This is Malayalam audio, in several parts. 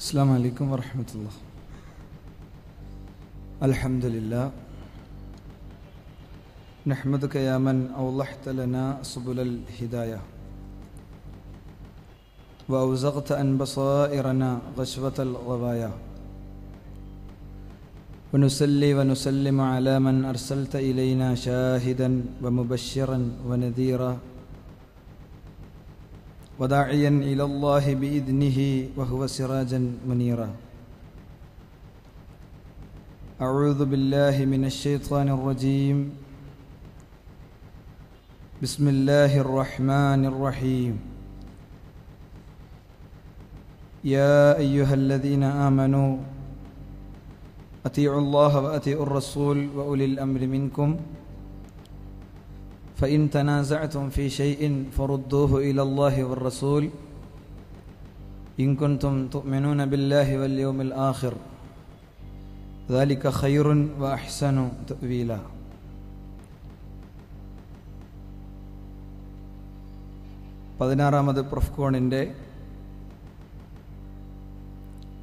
السلام عليكم ورحمة الله. الحمد لله نحمدك يا من أوضحت لنا سبل الهداية وأوزغت عن بصائرنا غشوة الغوايا ونصلي ونسلم على من أرسلت إلينا شاهدا ومبشرا ونذيرا وداعيا إلى الله بإذنه وهو سراجا منيرا. أعوذ بالله من الشيطان الرجيم. بسم الله الرحمن الرحيم. يا أيها الذين آمنوا أطيعوا الله وأطيعوا الرسول وأولي الأمر منكم فإن تنازعتم في شيء فردوه إلى الله والرسول إن كنتم تؤمنون بالله واليوم الآخر ذلك خير وأحسن تأويلا. പതിനാറാമത് പ്രൊഫ്കോണിൻ്റെ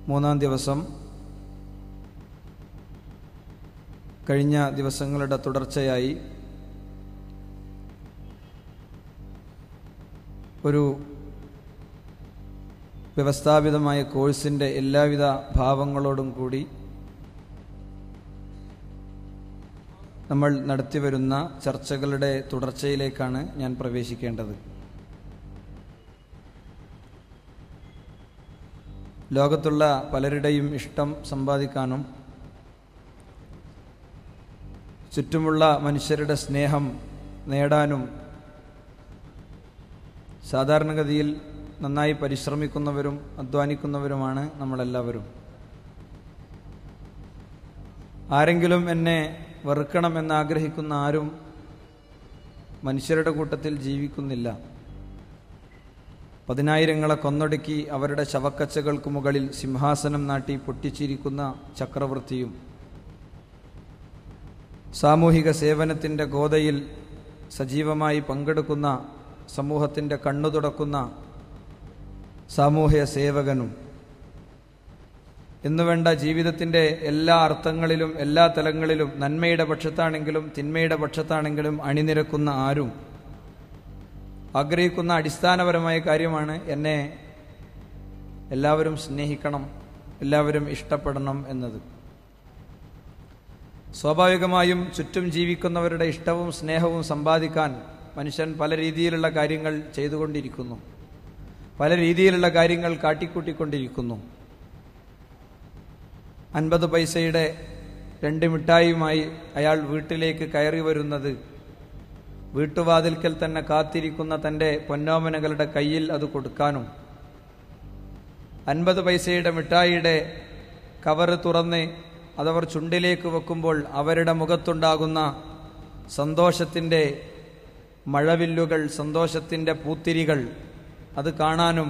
3-ാം ദിവസം കഴിഞ്ഞ ദിവസങ്ങളുടെ തുടർച്ചയായി ഒരു വ്യവസ്ഥാപിതമായ കോഴ്സിൻ്റെ എല്ലാവിധ ഭാവങ്ങളോടും കൂടി നമ്മൾ നടത്തിവരുന്ന ചർച്ചകളുടെ തുടർച്ചയിലേക്കാണ് ഞാൻ പ്രവേശിക്കേണ്ടത്. ലോകത്തുള്ള പലരുടെയും ഇഷ്ടം സമ്പാദിക്കാനും ചുറ്റുമുള്ള മനുഷ്യരുടെ സ്നേഹം നേടാനും സാധാരണഗതിയിൽ നന്നായി പരിശ്രമിക്കുന്നവരും അധ്വാനിക്കുന്നവരുമാണ് നമ്മളെല്ലാവരും. ആരെങ്കിലും എന്നെ വെറുക്കണമെന്ന് ആഗ്രഹിക്കുന്ന ആരും മനുഷ്യരുടെ കൂട്ടത്തിൽ ജീവിക്കുന്നില്ല. പതിനായിരങ്ങളെ കൊന്നൊടുക്കി അവരുടെ ശവക്കച്ചകൾക്ക് മുകളിൽ സിംഹാസനം നാട്ടി പൊട്ടിച്ചിരിക്കുന്ന ചക്രവർത്തിയും സാമൂഹിക സേവനത്തിൻ്റെ ഗോതയിൽ സജീവമായി പങ്കെടുക്കുന്ന സമൂഹത്തിൻ്റെ കണ്ണു തുടക്കുന്ന സാമൂഹ്യ സേവകനും എന്നുവേണ്ട ജീവിതത്തിൻ്റെ എല്ലാ അർത്ഥങ്ങളിലും എല്ലാ തലങ്ങളിലും നന്മയുടെ പക്ഷത്താണെങ്കിലും തിന്മയുടെ പക്ഷത്താണെങ്കിലും അണിനിരക്കുന്ന ആരും ആഗ്രഹിക്കുന്ന അടിസ്ഥാനപരമായ കാര്യമാണ് എന്നെ എല്ലാവരും സ്നേഹിക്കണം, എല്ലാവരും ഇഷ്ടപ്പെടണം എന്നത്. സ്വാഭാവികമായും ചുറ്റും ജീവിക്കുന്നവരുടെ ഇഷ്ടവും സ്നേഹവും സമ്പാദിക്കാൻ മനുഷ്യൻ പല രീതിയിലുള്ള കാര്യങ്ങൾ ചെയ്തുകൊണ്ടിരിക്കുന്നു, പല രീതിയിലുള്ള കാര്യങ്ങൾ കാട്ടിക്കൂട്ടിക്കൊണ്ടിരിക്കുന്നു. 50 പൈസയുടെ 2 മിഠായിയുമായി അയാൾ വീട്ടിലേക്ക് കയറി വരുന്നത് വീട്ടുവാതിൽക്കൽ തന്നെ കാത്തിരിക്കുന്ന തൻ്റെ പൊന്നോമനകളുടെ കയ്യിൽ അത് കൊടുക്കാനും 50 പൈസയുടെ മിഠായിയുടെ കവറ് തുറന്ന് അതവർ ചുണ്ടിലേക്ക് വെക്കുമ്പോൾ അവരുടെ മുഖത്തുണ്ടാകുന്ന സന്തോഷത്തിൻ്റെ മഴവില്ലുകൾ, സന്തോഷത്തിൻ്റെ പൂത്തിരികൾ അത് കാണാനും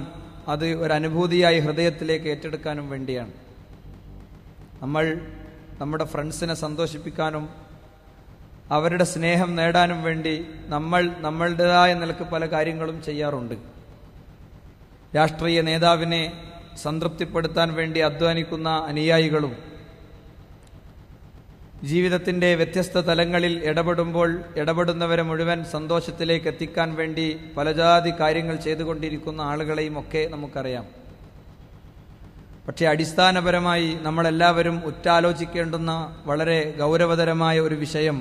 അത് ഒരനുഭൂതിയായി ഹൃദയത്തിലേക്ക് ഏറ്റെടുക്കാനും വേണ്ടിയാണ്. നമ്മൾ നമ്മുടെ ഫ്രണ്ട്സിനെ സന്തോഷിപ്പിക്കാനും അവരുടെ സ്നേഹം നേടാനും വേണ്ടി നമ്മൾ നമ്മളുടേതായ നിലക്ക് പല കാര്യങ്ങളും ചെയ്യാറുണ്ട്. രാഷ്ട്രീയ നേതാവിനെ സംതൃപ്തിപ്പെടുത്താൻ വേണ്ടി അധ്വാനിക്കുന്ന അനുയായികളും ജീവിതത്തിൻ്റെ വ്യത്യസ്ത തലങ്ങളിൽ ഇടപെടുന്നവരെ മുഴുവൻ സന്തോഷത്തിലേക്ക് എത്തിക്കാൻ വേണ്ടി പലജാതി കാര്യങ്ങൾ ചെയ്തുകൊണ്ടിരിക്കുന്ന ആളുകളെയും ഒക്കെ നമുക്കറിയാം. പക്ഷേ അടിസ്ഥാനപരമായി നമ്മളെല്ലാവരും ഉറ്റാലോചിക്കേണ്ടുന്ന വളരെ ഗൗരവതരമായ ഒരു വിഷയം,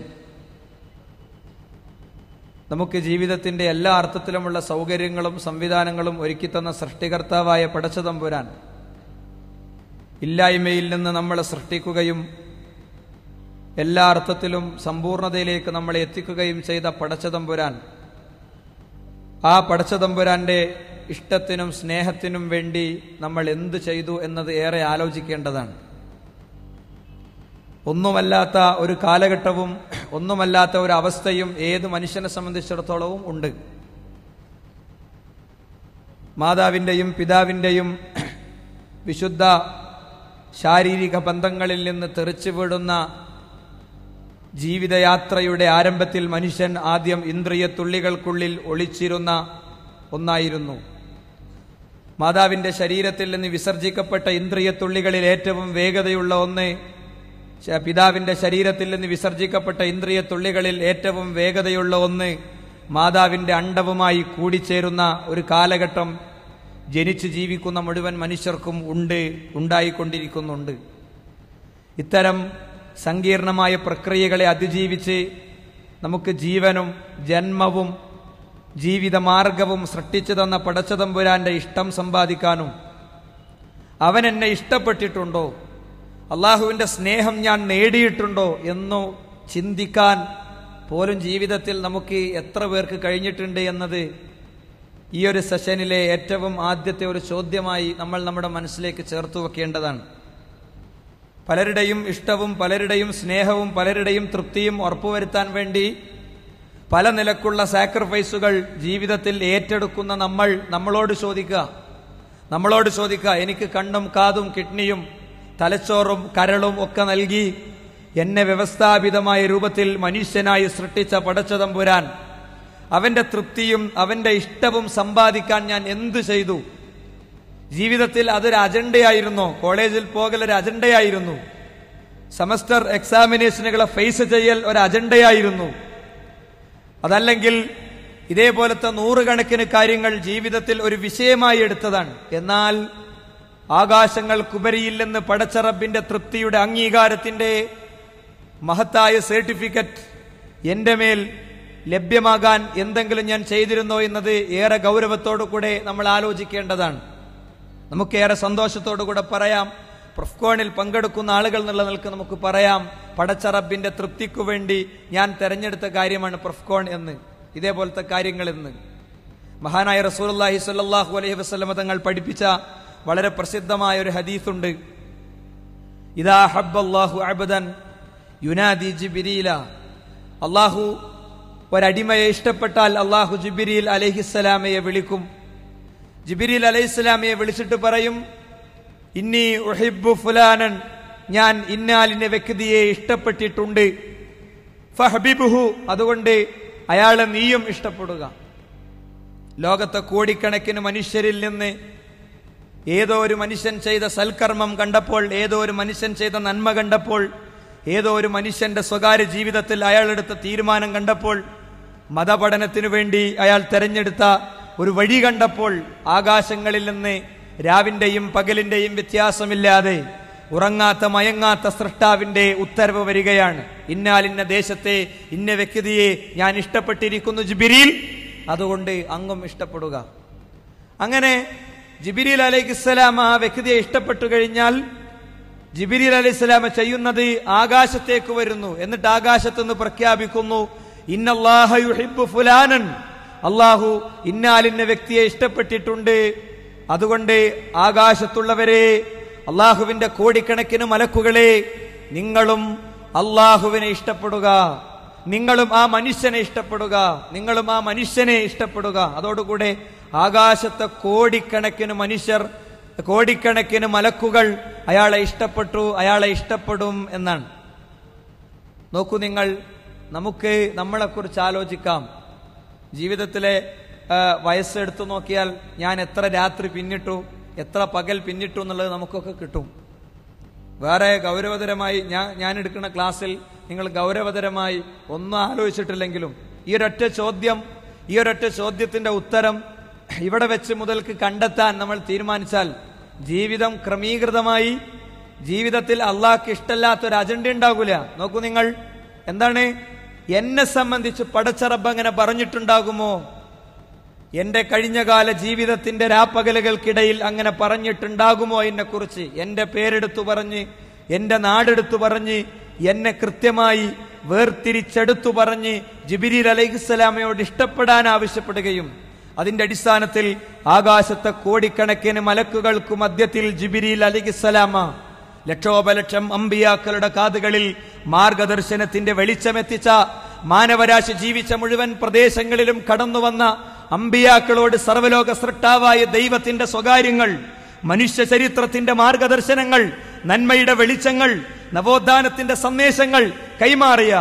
നമുക്ക് ജീവിതത്തിൻ്റെ എല്ലാ അർത്ഥത്തിലുമുള്ള സൗകര്യങ്ങളും സംവിധാനങ്ങളും ഒരുക്കിത്തന്ന സൃഷ്ടികർത്താവായ പടച്ചതമ്പുരാൻ ഇല്ലായ്മയിൽ നിന്ന് നമ്മളെ സൃഷ്ടിക്കുകയും എല്ലാ അർത്ഥത്തിലും സമ്പൂർണതയിലേക്ക് നമ്മളെ എത്തിക്കുകയും ചെയ്ത പടച്ചതമ്പുരാൻ, ആ പടച്ചതമ്പുരാന്റെ ഇഷ്ടത്തിനും സ്നേഹത്തിനും വേണ്ടി നമ്മൾ എന്ത് ചെയ്തു എന്നത് ഏറെ ആലോചിക്കേണ്ടതാണ്. ഒന്നുമല്ലാത്ത ഒരു കാലഘട്ടവും ഒന്നുമല്ലാത്ത ഒരു അവസ്ഥയും ഏത് മനുഷ്യനെ സംബന്ധിച്ചിടത്തോളവും ഉണ്ട്. മാതാവിൻ്റെയും പിതാവിൻ്റെയും വിശുദ്ധ ശാരീരിക ബന്ധങ്ങളിൽ നിന്ന് തെറിച്ചു വീഴുന്ന ജീവിതയാത്രയുടെ ആരംഭത്തിൽ മനുഷ്യൻ ആദ്യം ഇന്ദ്രിയ തുള്ളികൾക്കുള്ളിൽ ഒളിച്ചിരുന്ന ഒന്നായിരുന്നു. മാതാവിന്റെ ശരീരത്തിൽ നിന്ന് വിസർജിക്കപ്പെട്ട ഇന്ദ്രിയത്തുള്ളികളിൽ ഏറ്റവും വേഗതയുള്ള ഒന്ന്, പിതാവിന്റെ ശരീരത്തിൽ നിന്ന് വിസർജിക്കപ്പെട്ട ഇന്ദ്രിയത്തുള്ളികളിൽ ഏറ്റവും വേഗതയുള്ള ഒന്ന് മാതാവിന്റെ അണ്ഡവുമായി കൂടിച്ചേരുന്ന ഒരു കാലഘട്ടം ജനിച്ച് ജീവിക്കുന്ന മുഴുവൻ മനുഷ്യർക്കും ഉണ്ടായിക്കൊണ്ടിരിക്കുന്നുണ്ട്. ഇത്തരം സങ്കീർണമായ പ്രക്രിയകളെ അതിജീവിച്ച് നമുക്ക് ജീവനും ജന്മവും ജീവിതമാർഗവും സൃഷ്ടിച്ചു തന്ന പടച്ചതമ്പുരാന്റെ ഇഷ്ടം സമ്പാദിക്കാനും അവൻ എന്നെ ഇഷ്ടപ്പെട്ടിട്ടുണ്ടോ, അള്ളാഹുവിന്റെ സ്നേഹം ഞാൻ നേടിയിട്ടുണ്ടോ എന്നോ ചിന്തിക്കാൻ പോലും ജീവിതത്തിൽ നമുക്ക് എത്ര പേർക്ക് കഴിഞ്ഞിട്ടുണ്ട് എന്നത് ഈ ഒരു സെഷനിലെ ഏറ്റവും ആദ്യത്തെ ഒരു ചോദ്യമായി നമ്മൾ നമ്മുടെ മനസ്സിലേക്ക് ചേർത്തു വെക്കേണ്ടതാണ്. പലരുടെയും ഇഷ്ടവും പലരുടെയും സ്നേഹവും പലരുടെയും തൃപ്തിയും ഉറപ്പുവരുത്താൻ വേണ്ടി പല നിലക്കുള്ള സാക്രിഫൈസുകൾ ജീവിതത്തിൽ ഏറ്റെടുക്കുന്ന നമ്മളോട് ചോദിക്കുക, എനിക്ക് കണ്ണും കാതും കിഡ്നിയും തലച്ചോറും കരളും ഒക്കെ നൽകി എന്നെ വ്യവസ്ഥാപിതമായ രൂപത്തിൽ മനുഷ്യനായി സൃഷ്ടിച്ച പടച്ചതമ്പുരാൻ അവന്റെ തൃപ്തിയും അവന്റെ ഇഷ്ടവും സമ്പാദിക്കാൻ ഞാൻ എന്തു ചെയ്തു? ജീവിതത്തിൽ അതൊരു അജണ്ടയായിരുന്നു. കോളേജിൽ പോകൽ ഒരു അജണ്ടയായിരുന്നു. സെമസ്റ്റർ എക്സാമിനേഷനുകളെ ഫേസ് ചെയ്യൽ ഒരു അജണ്ടയായിരുന്നു. അതല്ലെങ്കിൽ ഇതേപോലത്തെ നൂറുകണക്കിന് കാര്യങ്ങൾ ജീവിതത്തിൽ ഒരു വിഷയമായി എടുത്തതാണ്. എന്നാൽ ആകാശങ്ങൾക്കുപരിയില്ലെന്ന് പടച്ച റബ്ബിന്റെ തൃപ്തിയുടെ അംഗീകാരത്തിന്റെ മഹത്തായ സർട്ടിഫിക്കറ്റ് എന്റെ മേൽ ലഭ്യമാകാൻ എന്തെങ്കിലും ഞാൻ ചെയ്തിരുന്നോ എന്നത് ഏറെ ഗൗരവത്തോടുകൂടെ നമ്മൾ ആലോചിക്കേണ്ടതാണ്. നമുക്കേറെ സന്തോഷത്തോടുകൂടെ പറയാം, പ്രൊഫ്കോണിൽ പങ്കെടുക്കുന്ന ആളുകൾ എന്നുള്ള നിലക്ക് നമുക്ക് പറയാം, പടച്ച റബ്ബിന്റെ തൃപ്തിക്കു വേണ്ടി ഞാൻ തെരഞ്ഞെടുത്ത കാര്യമാണ് പ്രൊഫ്കോൺ എന്ന്, ഇതേപോലത്തെ കാര്യങ്ങൾ എന്ന്. മഹാനായ റസൂലുള്ളാഹി സ്വല്ലല്ലാഹു അലൈഹി വസല്ലം തങ്ങൾ പഠിപ്പിച്ച വളരെ പ്രസിദ്ധമായ ഒരു ഹദീസുണ്ട്. ഇദാ ഹബ്ബല്ലാഹു അബ്ദൻ യുനാദി ജിബ്രീല. അള്ളാഹു ഒരടിമയെ ഇഷ്ടപ്പെട്ടാൽ അള്ളാഹു ജിബ്രീൽ അലൈഹിസ്സലാമയെ വിളിക്കും. ജിബ്രീൽ അലൈഹിസ്സലാമയെ വിളിച്ചിട്ട് പറയും, ഇന്നി ഉഹിബ്ബു ഫുലാനൻ, ഞാൻ ഇന്നാലിന്റെ വ്യക്തിയെ ഇഷ്ടപ്പെട്ടിട്ടുണ്ട്, ഫഹബിബുഹു, അതുകൊണ്ട് അയാളെ നീയും ഇഷ്ടപ്പെടുക. ലോകത്തെ കോടിക്കണക്കിന് മനുഷ്യരിൽ നിന്ന് ഏതോ ഒരു മനുഷ്യൻ ചെയ്ത സൽക്കർമ്മം കണ്ടപ്പോൾ, ഏതോ ഒരു മനുഷ്യൻ ചെയ്ത നന്മ കണ്ടപ്പോൾ, ഏതോ ഒരു മനുഷ്യന്റെ സ്വകാര്യ ജീവിതത്തിൽ അയാളെടുത്ത തീരുമാനം കണ്ടപ്പോൾ, മതപഠനത്തിനു വേണ്ടി അയാൾ തെരഞ്ഞെടുത്ത ഒരു വഴി കണ്ടപ്പോൾ, ആകാശങ്ങളിൽ നിന്ന് രാവിന്റെയും പകലിന്റെയും വ്യത്യാസമില്ലാതെ ഉറങ്ങാത്ത മയങ്ങാത്ത സൃഷ്ടാവിന്റെ ഉത്തരവ് വരികയാണ്, ഇന്നാലിന്ന ദേശത്തെ ഇന്ന വ്യക്തിയെ ഞാൻ ഇഷ്ടപ്പെട്ടിരിക്കുന്നു ജിബ്രീൽ, അതുകൊണ്ട് അങ്ങും ഇഷ്ടപ്പെടുക. അങ്ങനെ ജിബ്രീൽ അലൈഹിസ്സലാം ആ വ്യക്തിയെ ഇഷ്ടപ്പെട്ടു കഴിഞ്ഞാൽ ജിബ്രീൽ അലൈഹിസ്സലാം ചെയ്യുന്നത് ആകാശത്തേക്ക് വരുന്നു. എന്നിട്ട് ആകാശത്തുനിന്ന് പ്രഖ്യാപിക്കുന്നു, ഇന്നല്ലാഹ യുഹിബ്ബു ഫുലാനൻ, അള്ളാഹു ഇന്നാലിന്ന വ്യക്തിയെ ഇഷ്ടപ്പെട്ടിട്ടുണ്ട്, അതുകൊണ്ട് ആകാശത്തുള്ളവരെ, അള്ളാഹുവിന്റെ കോടിക്കണക്കിന് മലക്കുകളെ, നിങ്ങളും അള്ളാഹുവിനെ ഇഷ്ടപ്പെടുക, നിങ്ങളും ആ മനുഷ്യനെ ഇഷ്ടപ്പെടുക, നിങ്ങളും ആ മനുഷ്യനെ ഇഷ്ടപ്പെടുക. അതോടുകൂടെ ആകാശത്തെ കോടിക്കണക്കിന് മനുഷ്യർ, കോടിക്കണക്കിന് മലക്കുകൾ അയാളെ ഇഷ്ടപ്പെട്ടു, അയാളെ ഇഷ്ടപ്പെടും എന്നാണ്. നോക്കൂ നിങ്ങൾ, നമുക്ക് നമ്മളെക്കുറിച്ച് ആലോചിക്കാം. ജീവിതത്തിലെ വയസ്സെടുത്തു നോക്കിയാൽ ഞാൻ എത്ര രാത്രി പിന്നിട്ടു, എത്ര പകൽ പിന്നിട്ടു എന്നുള്ളത് നമുക്കൊക്കെ കിട്ടും. വേറെ ഗൗരവതരമായി ഞാൻ എടുക്കുന്ന ക്ലാസ്സിൽ നിങ്ങൾ ഗൗരവതരമായി ഒന്നും ആലോചിച്ചിട്ടില്ലെങ്കിലും ഈ ഒരൊറ്റ ചോദ്യത്തിന്റെ ഉത്തരം ഇവിടെ വെച്ച് മുതൽക്ക് കണ്ടെത്താൻ നമ്മൾ തീരുമാനിച്ചാൽ ജീവിതം ക്രമീകൃതമായി, ജീവിതത്തിൽ അള്ളാഹ്ക്ക് ഇഷ്ടമില്ലാത്തൊരു അജണ്ട ഉണ്ടാകൂല. നോക്കൂ നിങ്ങൾ, എന്താണ് എന്നെ സംബന്ധിച്ച് പടച്ച റബ്ബ് അങ്ങനെ പറഞ്ഞിട്ടുണ്ടാകുമോ? എന്റെ കഴിഞ്ഞകാല ജീവിതത്തിന്റെ രാപ്പകലുകൾക്കിടയിൽ അങ്ങനെ പറഞ്ഞിട്ടുണ്ടാകുമോ എന്നെക്കുറിച്ച്? എന്റെ പേരെടുത്തു പറഞ്ഞ്, എന്റെ നാടെടുത്തു പറഞ്ഞ്, എന്നെ കൃത്യമായി വേർതിരിച്ചെടുത്തു പറഞ്ഞ് ജിബ്രീൽ അലൈഹിസ്സലാമയോട് ഇഷ്ടപ്പെടാൻ ആവശ്യപ്പെടുകയും അതിന്റെ അടിസ്ഥാനത്തിൽ ആകാശത്തെ കോടിക്കണക്കിന് മലക്കുകൾക്ക് മധ്യത്തിൽ ജിബ്രീൽ അലൈഹിസ്സലാമ ലക്ഷോപലക്ഷം അമ്പിയാക്കളുടെ കാതുകളിൽ മാർഗദർശനത്തിന്റെ വെളിച്ചമെത്തിച്ച, മാനവരാശി ജീവിച്ച മുഴുവൻ പ്രദേശങ്ങളിലും കടന്നുവന്ന അമ്പിയാക്കളോട് സർവലോക സൃഷ്ടാവായ ദൈവത്തിന്റെ സ്വകാര്യങ്ങൾ, മനുഷ്യ ചരിത്രത്തിന്റെ മാർഗദർശനങ്ങൾ, നന്മയുടെ വെളിച്ചങ്ങൾ, നവോത്ഥാനത്തിന്റെ സന്ദേശങ്ങൾ കൈമാറിയ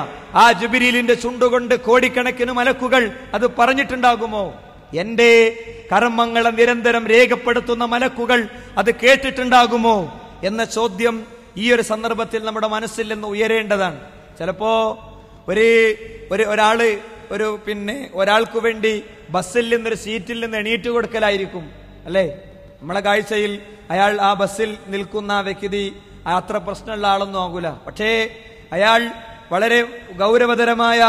ആ ജിബ്രീലിന്റെ ചുണ്ടുകൊണ്ട് കോടിക്കണക്കിന് മലക്കുകൾ അത് പറഞ്ഞിട്ടുണ്ടാകുമോ? എന്റെ കർമ്മങ്ങളെ നിരന്തരം രേഖപ്പെടുത്തുന്ന മലക്കുകൾ അത് കേട്ടിട്ടുണ്ടാകുമോ എന്ന ചോദ്യം ഈ ഒരു സന്ദർഭത്തിൽ നമ്മുടെ മനസ്സിൽ നിന്ന് ഉയരേണ്ടതാണ്. ചിലപ്പോ ഒരാൾക്ക് വേണ്ടി ബസ്സിൽ നിന്നൊരു സീറ്റിൽ നിന്ന് എണീറ്റ് കൊടുക്കലായിരിക്കും, അല്ലേ? നമ്മളെ കാഴ്ചയിൽ അയാൾ ആ ബസ്സിൽ നിൽക്കുന്ന വ്യക്തി അത്ര പ്രശ്നമുള്ള ആളൊന്നും ആകൂല. പക്ഷേ അയാൾ വളരെ ഗൗരവതരമായ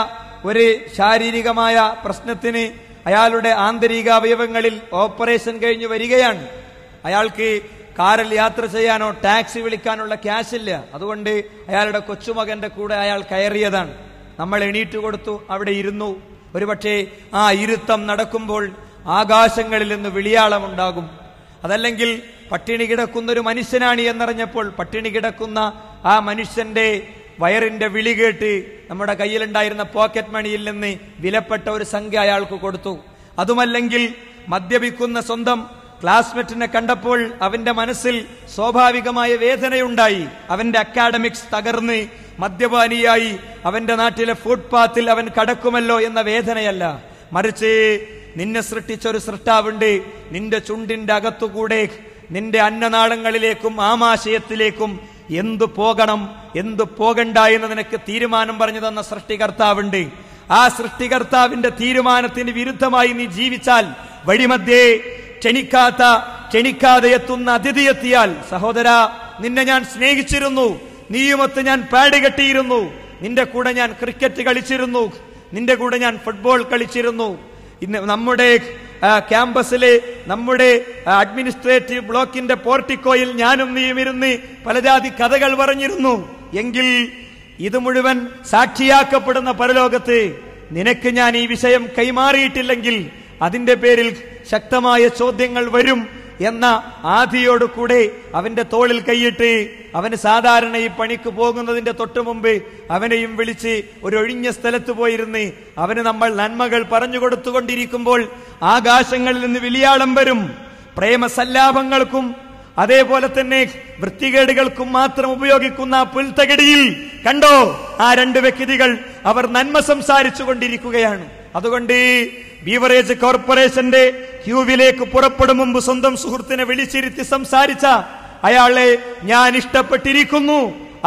ഒരു ശാരീരികമായ പ്രശ്നത്തിന് അയാളുടെ ആന്തരിക അവയവങ്ങളിൽ ഓപ്പറേഷൻ കഴിഞ്ഞ് വരികയാണ്. അയാൾക്ക് കാറിൽ യാത്ര ചെയ്യാനോ ടാക്സി വിളിക്കാനുള്ള ക്യാഷ് ഇല്ല. അതുകൊണ്ട് അയാളുടെ കൊച്ചുമകന്റെ കൂടെ അയാൾ കയറിയതാണ്. നമ്മൾ എണീറ്റ് കൊടുത്തു, അവിടെ ഇരുന്നു. ഒരുപക്ഷെ ആ ഇരുത്തം നടക്കുമ്പോൾ ആകാശങ്ങളിൽ നിന്ന് വിളിയാളമുണ്ടാകും. അതല്ലെങ്കിൽ പട്ടിണി കിടക്കുന്ന ഒരു മനുഷ്യനാണ് എന്നറിഞ്ഞപ്പോൾ പട്ടിണി കിടക്കുന്ന ആ മനുഷ്യന്റെ വയറിന്റെ വിളി കേട്ട് നമ്മുടെ കയ്യിലുണ്ടായിരുന്ന പോക്കറ്റ് മണിയിൽ നിന്ന് വിലപ്പെട്ട ഒരു സംഖ്യ അയാൾക്ക് കൊടുത്തു. അതുമല്ലെങ്കിൽ മദ്യപിക്കുന്ന സ്വന്തം ക്ലാസ്മേറ്റിനെ കണ്ടപ്പോൾ അവന്റെ മനസ്സിൽ സ്വാഭാവികമായ വേദനയുണ്ടായി. അവന്റെ അക്കാഡമിക്സ് തകർന്ന് മദ്യപാനിയായി അവന്റെ നാട്ടിലെ ഫുട്പാത്തിൽ അവൻ കടക്കുമല്ലോ എന്ന വേദനയല്ല, മറിച്ച് നിന്നെ സൃഷ്ടിച്ച ഒരു സൃഷ്ടാവുണ്ട്. നിന്റെ ചുണ്ടിന്റെ അകത്തുകൂടെ നിന്റെ അന്നനാളങ്ങളിലേക്കും ആമാശയത്തിലേക്കും എന്തു പോകണം എന്തു പോകണ്ട എന്ന് നിനക്ക് തീരുമാനം പറഞ്ഞു തന്ന സൃഷ്ടികർത്താവുണ്ട്. ആ സൃഷ്ടികർത്താവിന്റെ തീരുമാനത്തിന് വിരുദ്ധമായി നീ ജീവിച്ചാൽ, വഴിമധ്യേ ക്ഷണിക്കാതെ എത്തുന്ന അതിഥി എത്തിയാൽ, സഹോദര നിന്നെ ഞാൻ സ്നേഹിച്ചിരുന്നു, നീയുമൊത്ത് ഞാൻ പാഡ് കെട്ടിയിരുന്നു, നിന്റെ കൂടെ ഞാൻ ക്രിക്കറ്റ് കളിച്ചിരുന്നു, നിന്റെ കൂടെ ഞാൻ ഫുട്ബോൾ കളിച്ചിരുന്നു, ഇന്ന് നമ്മുടെ ക്യാമ്പസിലെ നമ്മുടെ അഡ്മിനിസ്ട്രേറ്റീവ് ബ്ലോക്കിന്റെ പോർട്ടിക്കോയിൽ ഞാനും നീയും ഇരുന്ന് പലജാതി കഥകൾ പറഞ്ഞിരുന്നു എങ്കിൽ ഇത് മുഴുവൻ സാക്ഷിയാക്കപ്പെടുന്ന പരലോകത്ത് നിനക്ക് ഞാൻ ഈ വിഷയം കൈമാറിയിട്ടില്ലെങ്കിൽ അതിന്റെ പേരിൽ ശക്തമായ ചോദ്യങ്ങൾ വരും എന്ന ആധിയോടുകൂടെ അവന്റെ തോളിൽ കൈയിട്ട് അവന് സാധാരണ ഈ പണിക്ക് പോകുന്നതിന്റെ തൊട്ടു മുമ്പ് അവനെയും വിളിച്ച് ഒരു ഒഴിഞ്ഞ സ്ഥലത്ത് പോയിരുന്ന് അവന് നമ്മൾ നന്മകൾ പറഞ്ഞു കൊടുത്തുകൊണ്ടിരിക്കുമ്പോൾ ആകാശങ്ങളിൽ നിന്ന് വിളിയാളം വരും. പ്രേമസല്ലാപങ്ങൾക്കും അതേപോലെ തന്നെ വൃത്തികേടുകൾക്കും മാത്രം ഉപയോഗിക്കുന്ന പുൽത്തകിടിയിൽ കണ്ടോ ആ രണ്ട് വ്യക്തികൾ, അവർ നന്മ സംസാരിച്ചു കൊണ്ടിരിക്കുകയാണ്. അതുകൊണ്ട് ബീവറേജ് കോർപ്പറേഷന്റെ ക്യൂവിലേക്ക് പുറപ്പെടും മുമ്പ് സ്വന്തം സുഹൃത്തിനെ വിളിച്ചിരുത്തി സംസാരിച്ച അയാളെ ഞാൻ ഇഷ്ടപ്പെട്ടിരിക്കുന്നു.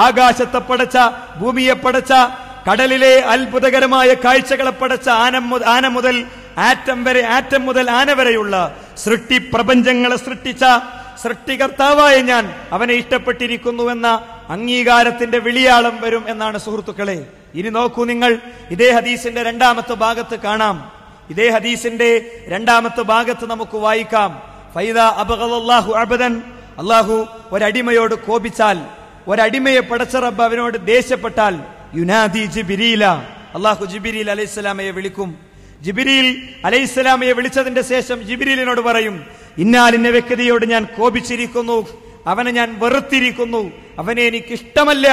ആകാശത്തെ പടച്ച, ഭൂമിയെ പടച്ച, കടലിലെ അത്ഭുതകരമായ കാഴ്ചകളെ പടച്ച ആന മുതൽ ആറ്റം മുതൽ ആന വരെയുള്ള സൃഷ്ടി പ്രപഞ്ചങ്ങളെ സൃഷ്ടിച്ച സൃഷ്ടികർത്താവായ ഞാൻ അവനെ ഇഷ്ടപ്പെട്ടിരിക്കുന്നുവെന്ന അംഗീകാരത്തിന്റെ വിളിയാളം വരും എന്നാണ് സുഹൃത്തുക്കളെ. ഇനി നോക്കൂ നിങ്ങൾ, ഇതേ ഹദീസിന്റെ രണ്ടാമത്തെ ഭാഗത്ത് കാണാം. ഇതേ ഹദീസിന്റെ രണ്ടാമത്തെ ഭാഗത്ത് നമുക്ക് വായിക്കാം. ഫൈദാ അബ്ഗളല്ലാഹു അബ്ദൻ, അല്ലാഹു ഒരടിമയോട് കോപിച്ചാൽ, ഒരടിമയെ പടച്ച റബ്ബ് അവനോട് ദേഷ്യപ്പെട്ടാൽ, യുനാദി ജിബ്രീല, അല്ലാഹു ജിബ്രീൽ അലൈഹിസ്സലാമയെ വിളിക്കും. ജിബ്രീൽ അലൈഹിസ്സലാമയെ വിളിച്ചതിന്റെ ശേഷം ജിബ്രീലിനോട് പറയും, ഇന്നാലിന്ന വ്യക്തിയോട് ഞാൻ കോപിച്ചിരിക്കുന്നു, അവനെ ഞാൻ വെറുത്തിരിക്കുന്നു, അവനെ എനിക്കിഷ്ടമല്ല.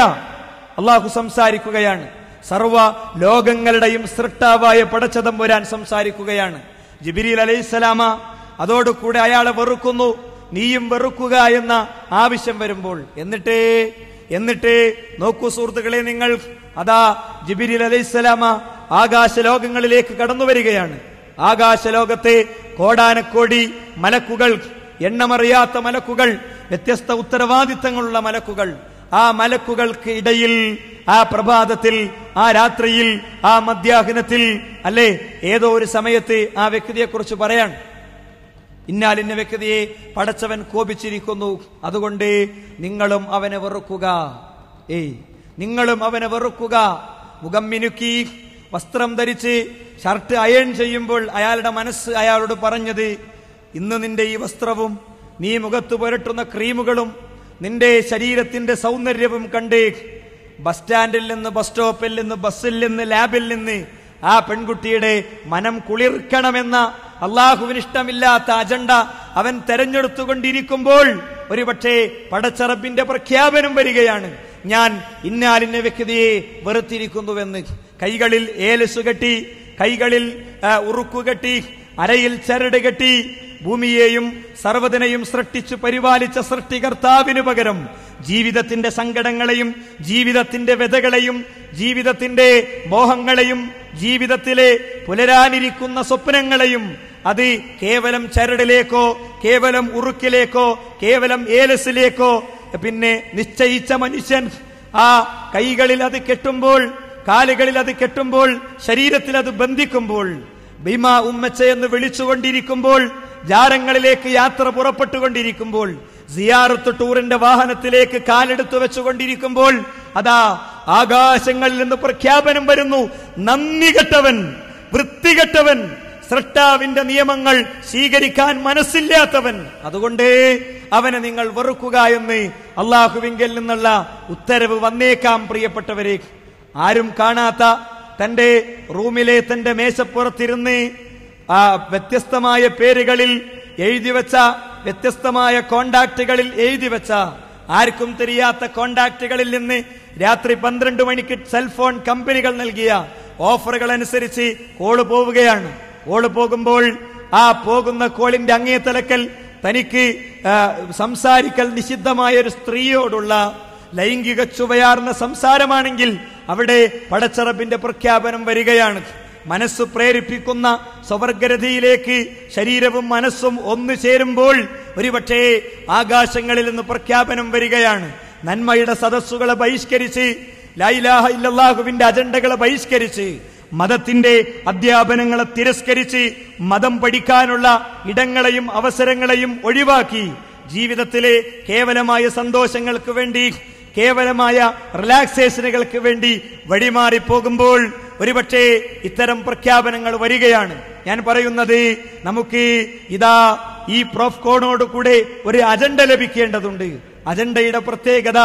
അല്ലാഹു സംസാരിക്കുകയാണ്. സർവ ലോകങ്ങളുടെയും സൃഷ്ടാവായ പടച്ചതമ്പുരാൻ സംസാരിക്കുകയാണ്. ജിബ്രീൽ അലൈഹിസ്സലാമ അതോടുകൂടെ അയാളെ വെറുക്കുന്നു, നീയും വെറുക്കുക എന്ന ആവശ്യം വരുമ്പോൾ എന്നിട്ട് നോക്കൂ സുഹൃത്തുക്കളെ, നിങ്ങൾ അതാ ജിബ്രീൽ അലൈഹിസ്സലാമ ആകാശലോകങ്ങളിലേക്ക് കടന്നു വരികയാണ്. ആകാശലോകത്തെ കോടാനക്കോടി മലക്കുകൾ, എണ്ണമറിയാത്ത മലക്കുകൾ, വ്യത്യസ്ത ഉത്തരവാദിത്തങ്ങളുള്ള മലക്കുകൾ, ആ മലക്കുകൾക്ക് ഇടയിൽ ആ പ്രഭാതത്തിൽ, ആ രാത്രിയിൽ, ആ മധ്യാഹ്നത്തിൽ, അല്ലേ ഏതോ ഒരു സമയത്ത് ആ വ്യക്തിയെ കുറിച്ച് പറയാൻ, ഇന്നാലിന്ന വ്യക്തിയെ പടച്ചവൻ കോപിച്ചിരിക്കുന്നു, അതുകൊണ്ട് നിങ്ങളും അവനെ വെറുക്കുക. നിങ്ങളും അവനെ വെറുക്കുക. മുഖം മിനുക്കി വസ്ത്രം ധരിച്ച് ഷർട്ട് അയൺ ചെയ്യുമ്പോൾ അയാളുടെ മനസ്സ് അയാളോട് പറഞ്ഞത്, ഇന്ന് നിന്റെ ഈ വസ്ത്രവും നീ മുഖത്ത് പുരട്ടുന്ന ക്രീമുകളും നിന്റെ ശരീരത്തിന്റെ സൗന്ദര്യവും കണ്ട് ബസ് സ്റ്റാൻഡിൽ നിന്ന്, ബസ് സ്റ്റോപ്പിൽ നിന്ന്, ബസ്സിൽ നിന്ന്, ലാബിൽ നിന്ന് ആ പെൺകുട്ടിയുടെ മനം കുളിർക്കണമെന്ന അള്ളാഹുവിന് ഇഷ്ടമില്ലാത്ത അജണ്ട അവൻ തെരഞ്ഞെടുത്തുകൊണ്ടിരിക്കുമ്പോൾ ഒരുപക്ഷെ പടച്ചറബിന്റെ പ്രഖ്യാപനം വരികയാണ്, ഞാൻ ഇന്നാലിന്ന വ്യക്തിയെ വെറുത്തിരിക്കുന്നുവെന്ന്. കൈകളിൽ ഏലസ് കെട്ടി, കൈകളിൽ ഉറുക്കുകെട്ടി, അരയിൽ ചരട് കെട്ടി ഭൂമിയെയും സർവ്വതിനെയും സൃഷ്ടിച്ചു പരിപാലിച്ച സൃഷ്ടികർത്താവിനു പകരം ജീവിതത്തിന്റെ സങ്കടങ്ങളെയും ജീവിതത്തിന്റെ വ്യതകളെയും ജീവിതത്തിന്റെ മോഹങ്ങളെയും ജീവിതത്തിലെ പുലരാനിരിക്കുന്ന സ്വപ്നങ്ങളെയും അത് കേവലം ചരടിലേക്കോ കേവലം ഉറുക്കിലേക്കോ കേവലം ഏലസിലേക്കോ പിന്നെ നിശ്ചയിച്ച മനുഷ്യൻ ആ കൈകളിൽ അത് കെട്ടുമ്പോൾ, കാലുകളിൽ അത് കെട്ടുമ്പോൾ, ശരീരത്തിൽ അത് ബന്ധിക്കുമ്പോൾ, ഭീമാ ഉമ്മച്ച എന്ന് വിളിച്ചുകൊണ്ടിരിക്കുമ്പോൾ, ജാരങ്ങളിലേക്ക് യാത്ര പുറപ്പെട്ടുകൊണ്ടിരിക്കുമ്പോൾ, സിയാറത്ത് ടൂറിന്റെ വാഹനത്തിലേക്ക് കാലെടുത്തു വെച്ചുകൊണ്ടിരിക്കുമ്പോൾ അതാ ആകാശങ്ങളിൽ നിന്ന് പ്രഖ്യാപനം വരുന്നു: നന്ദി കെട്ടവൻ, വൃത്തികെട്ടവൻ, സ്രഷ്ടാവിന്റെ നിയമങ്ങൾ സ്വീകരിക്കാൻ മനസ്സില്ലാത്തവൻ, അതുകൊണ്ട് അവനെ നിങ്ങൾ വെറുക്കുക എന്ന് അള്ളാഹുവിങ്കൽ നിന്നുള്ള ഉത്തരവ് വന്നേക്കാം. പ്രിയപ്പെട്ടവരെ, ആരും കാണാത്ത തന്റെ റൂമിലെ തന്റെ മേശപ്പുറത്തിരുന്ന് ആ വ്യത്യസ്തമായ പേരുകളിൽ എഴുതിവെച്ച, വ്യത്യസ്തമായ കോണ്ടാക്റ്റുകളിൽ എഴുതിവെച്ച, ആർക്കും தெரியாത്ത കോണ്ടാക്റ്റുകളിൽ നിന്ന് രാത്രി 12 മണിക്ക് സെൽഫോൺ കമ്പനികൾ നൽകിയ ഓഫറുകൾ അനുസരിച്ച് കോള് പോവുകയാണ്. കോള് പോകുമ്പോൾ ആ പോകുന്ന കോളിന്റെ അങ്ങേ തലക്കൽ തനിക്ക് സംസാരിക്കൽ നിഷിദ്ധമായ ഒരു സ്ത്രീയോടുള്ള ലൈംഗിക ചുവയാർന്ന സംസാരമാണെങ്കിൽ അവിടെ പടച്ചറബിന്റെ പ്രഖ്യാപനം വരികയാണ്. മനസ്സ് പ്രേരിപ്പിക്കുന്ന സ്വർഗരതിയിലേക്ക് ശരീരവും മനസ്സും ഒന്നു ചേരുമ്പോൾ ഒരുപക്ഷേ ആകാശങ്ങളിൽ നിന്ന് പ്രഖ്യാപനം വരികയാണ്. നന്മയുടെ സദസ്സുകളെ ബഹിഷ്കരിച്ച്, ലാ ഇലാഹ ഇല്ലല്ലാഹുവിന്റെ അജണ്ടകളെ ബഹിഷ്കരിച്ച്, മതത്തിന്റെ അധ്യാപനങ്ങളെ തിരസ്കരിച്ച്, മതം പഠിക്കാനുള്ള ഇടങ്ങളെയും അവസരങ്ങളെയും ഒഴിവാക്കി ജീവിതത്തിലെ കേവലമായ സന്തോഷങ്ങൾക്ക് വേണ്ടി, കേവലമായ റിലാക്സേഷനുകൾക്ക് വേണ്ടി വഴിമാറിപ്പോകുമ്പോൾ ഒരുപക്ഷെ ഇത്തരം പ്രഖ്യാപനങ്ങൾ വരികയാണ്. ഞാൻ പറയുന്നത്, നമുക്ക് ഇതാ ഈ പ്രോഫ്കോണോട് കൂടെ ഒരു അജണ്ട ലഭിക്കേണ്ടതുണ്ട്. അജണ്ടയുടെ പ്രത്യേകത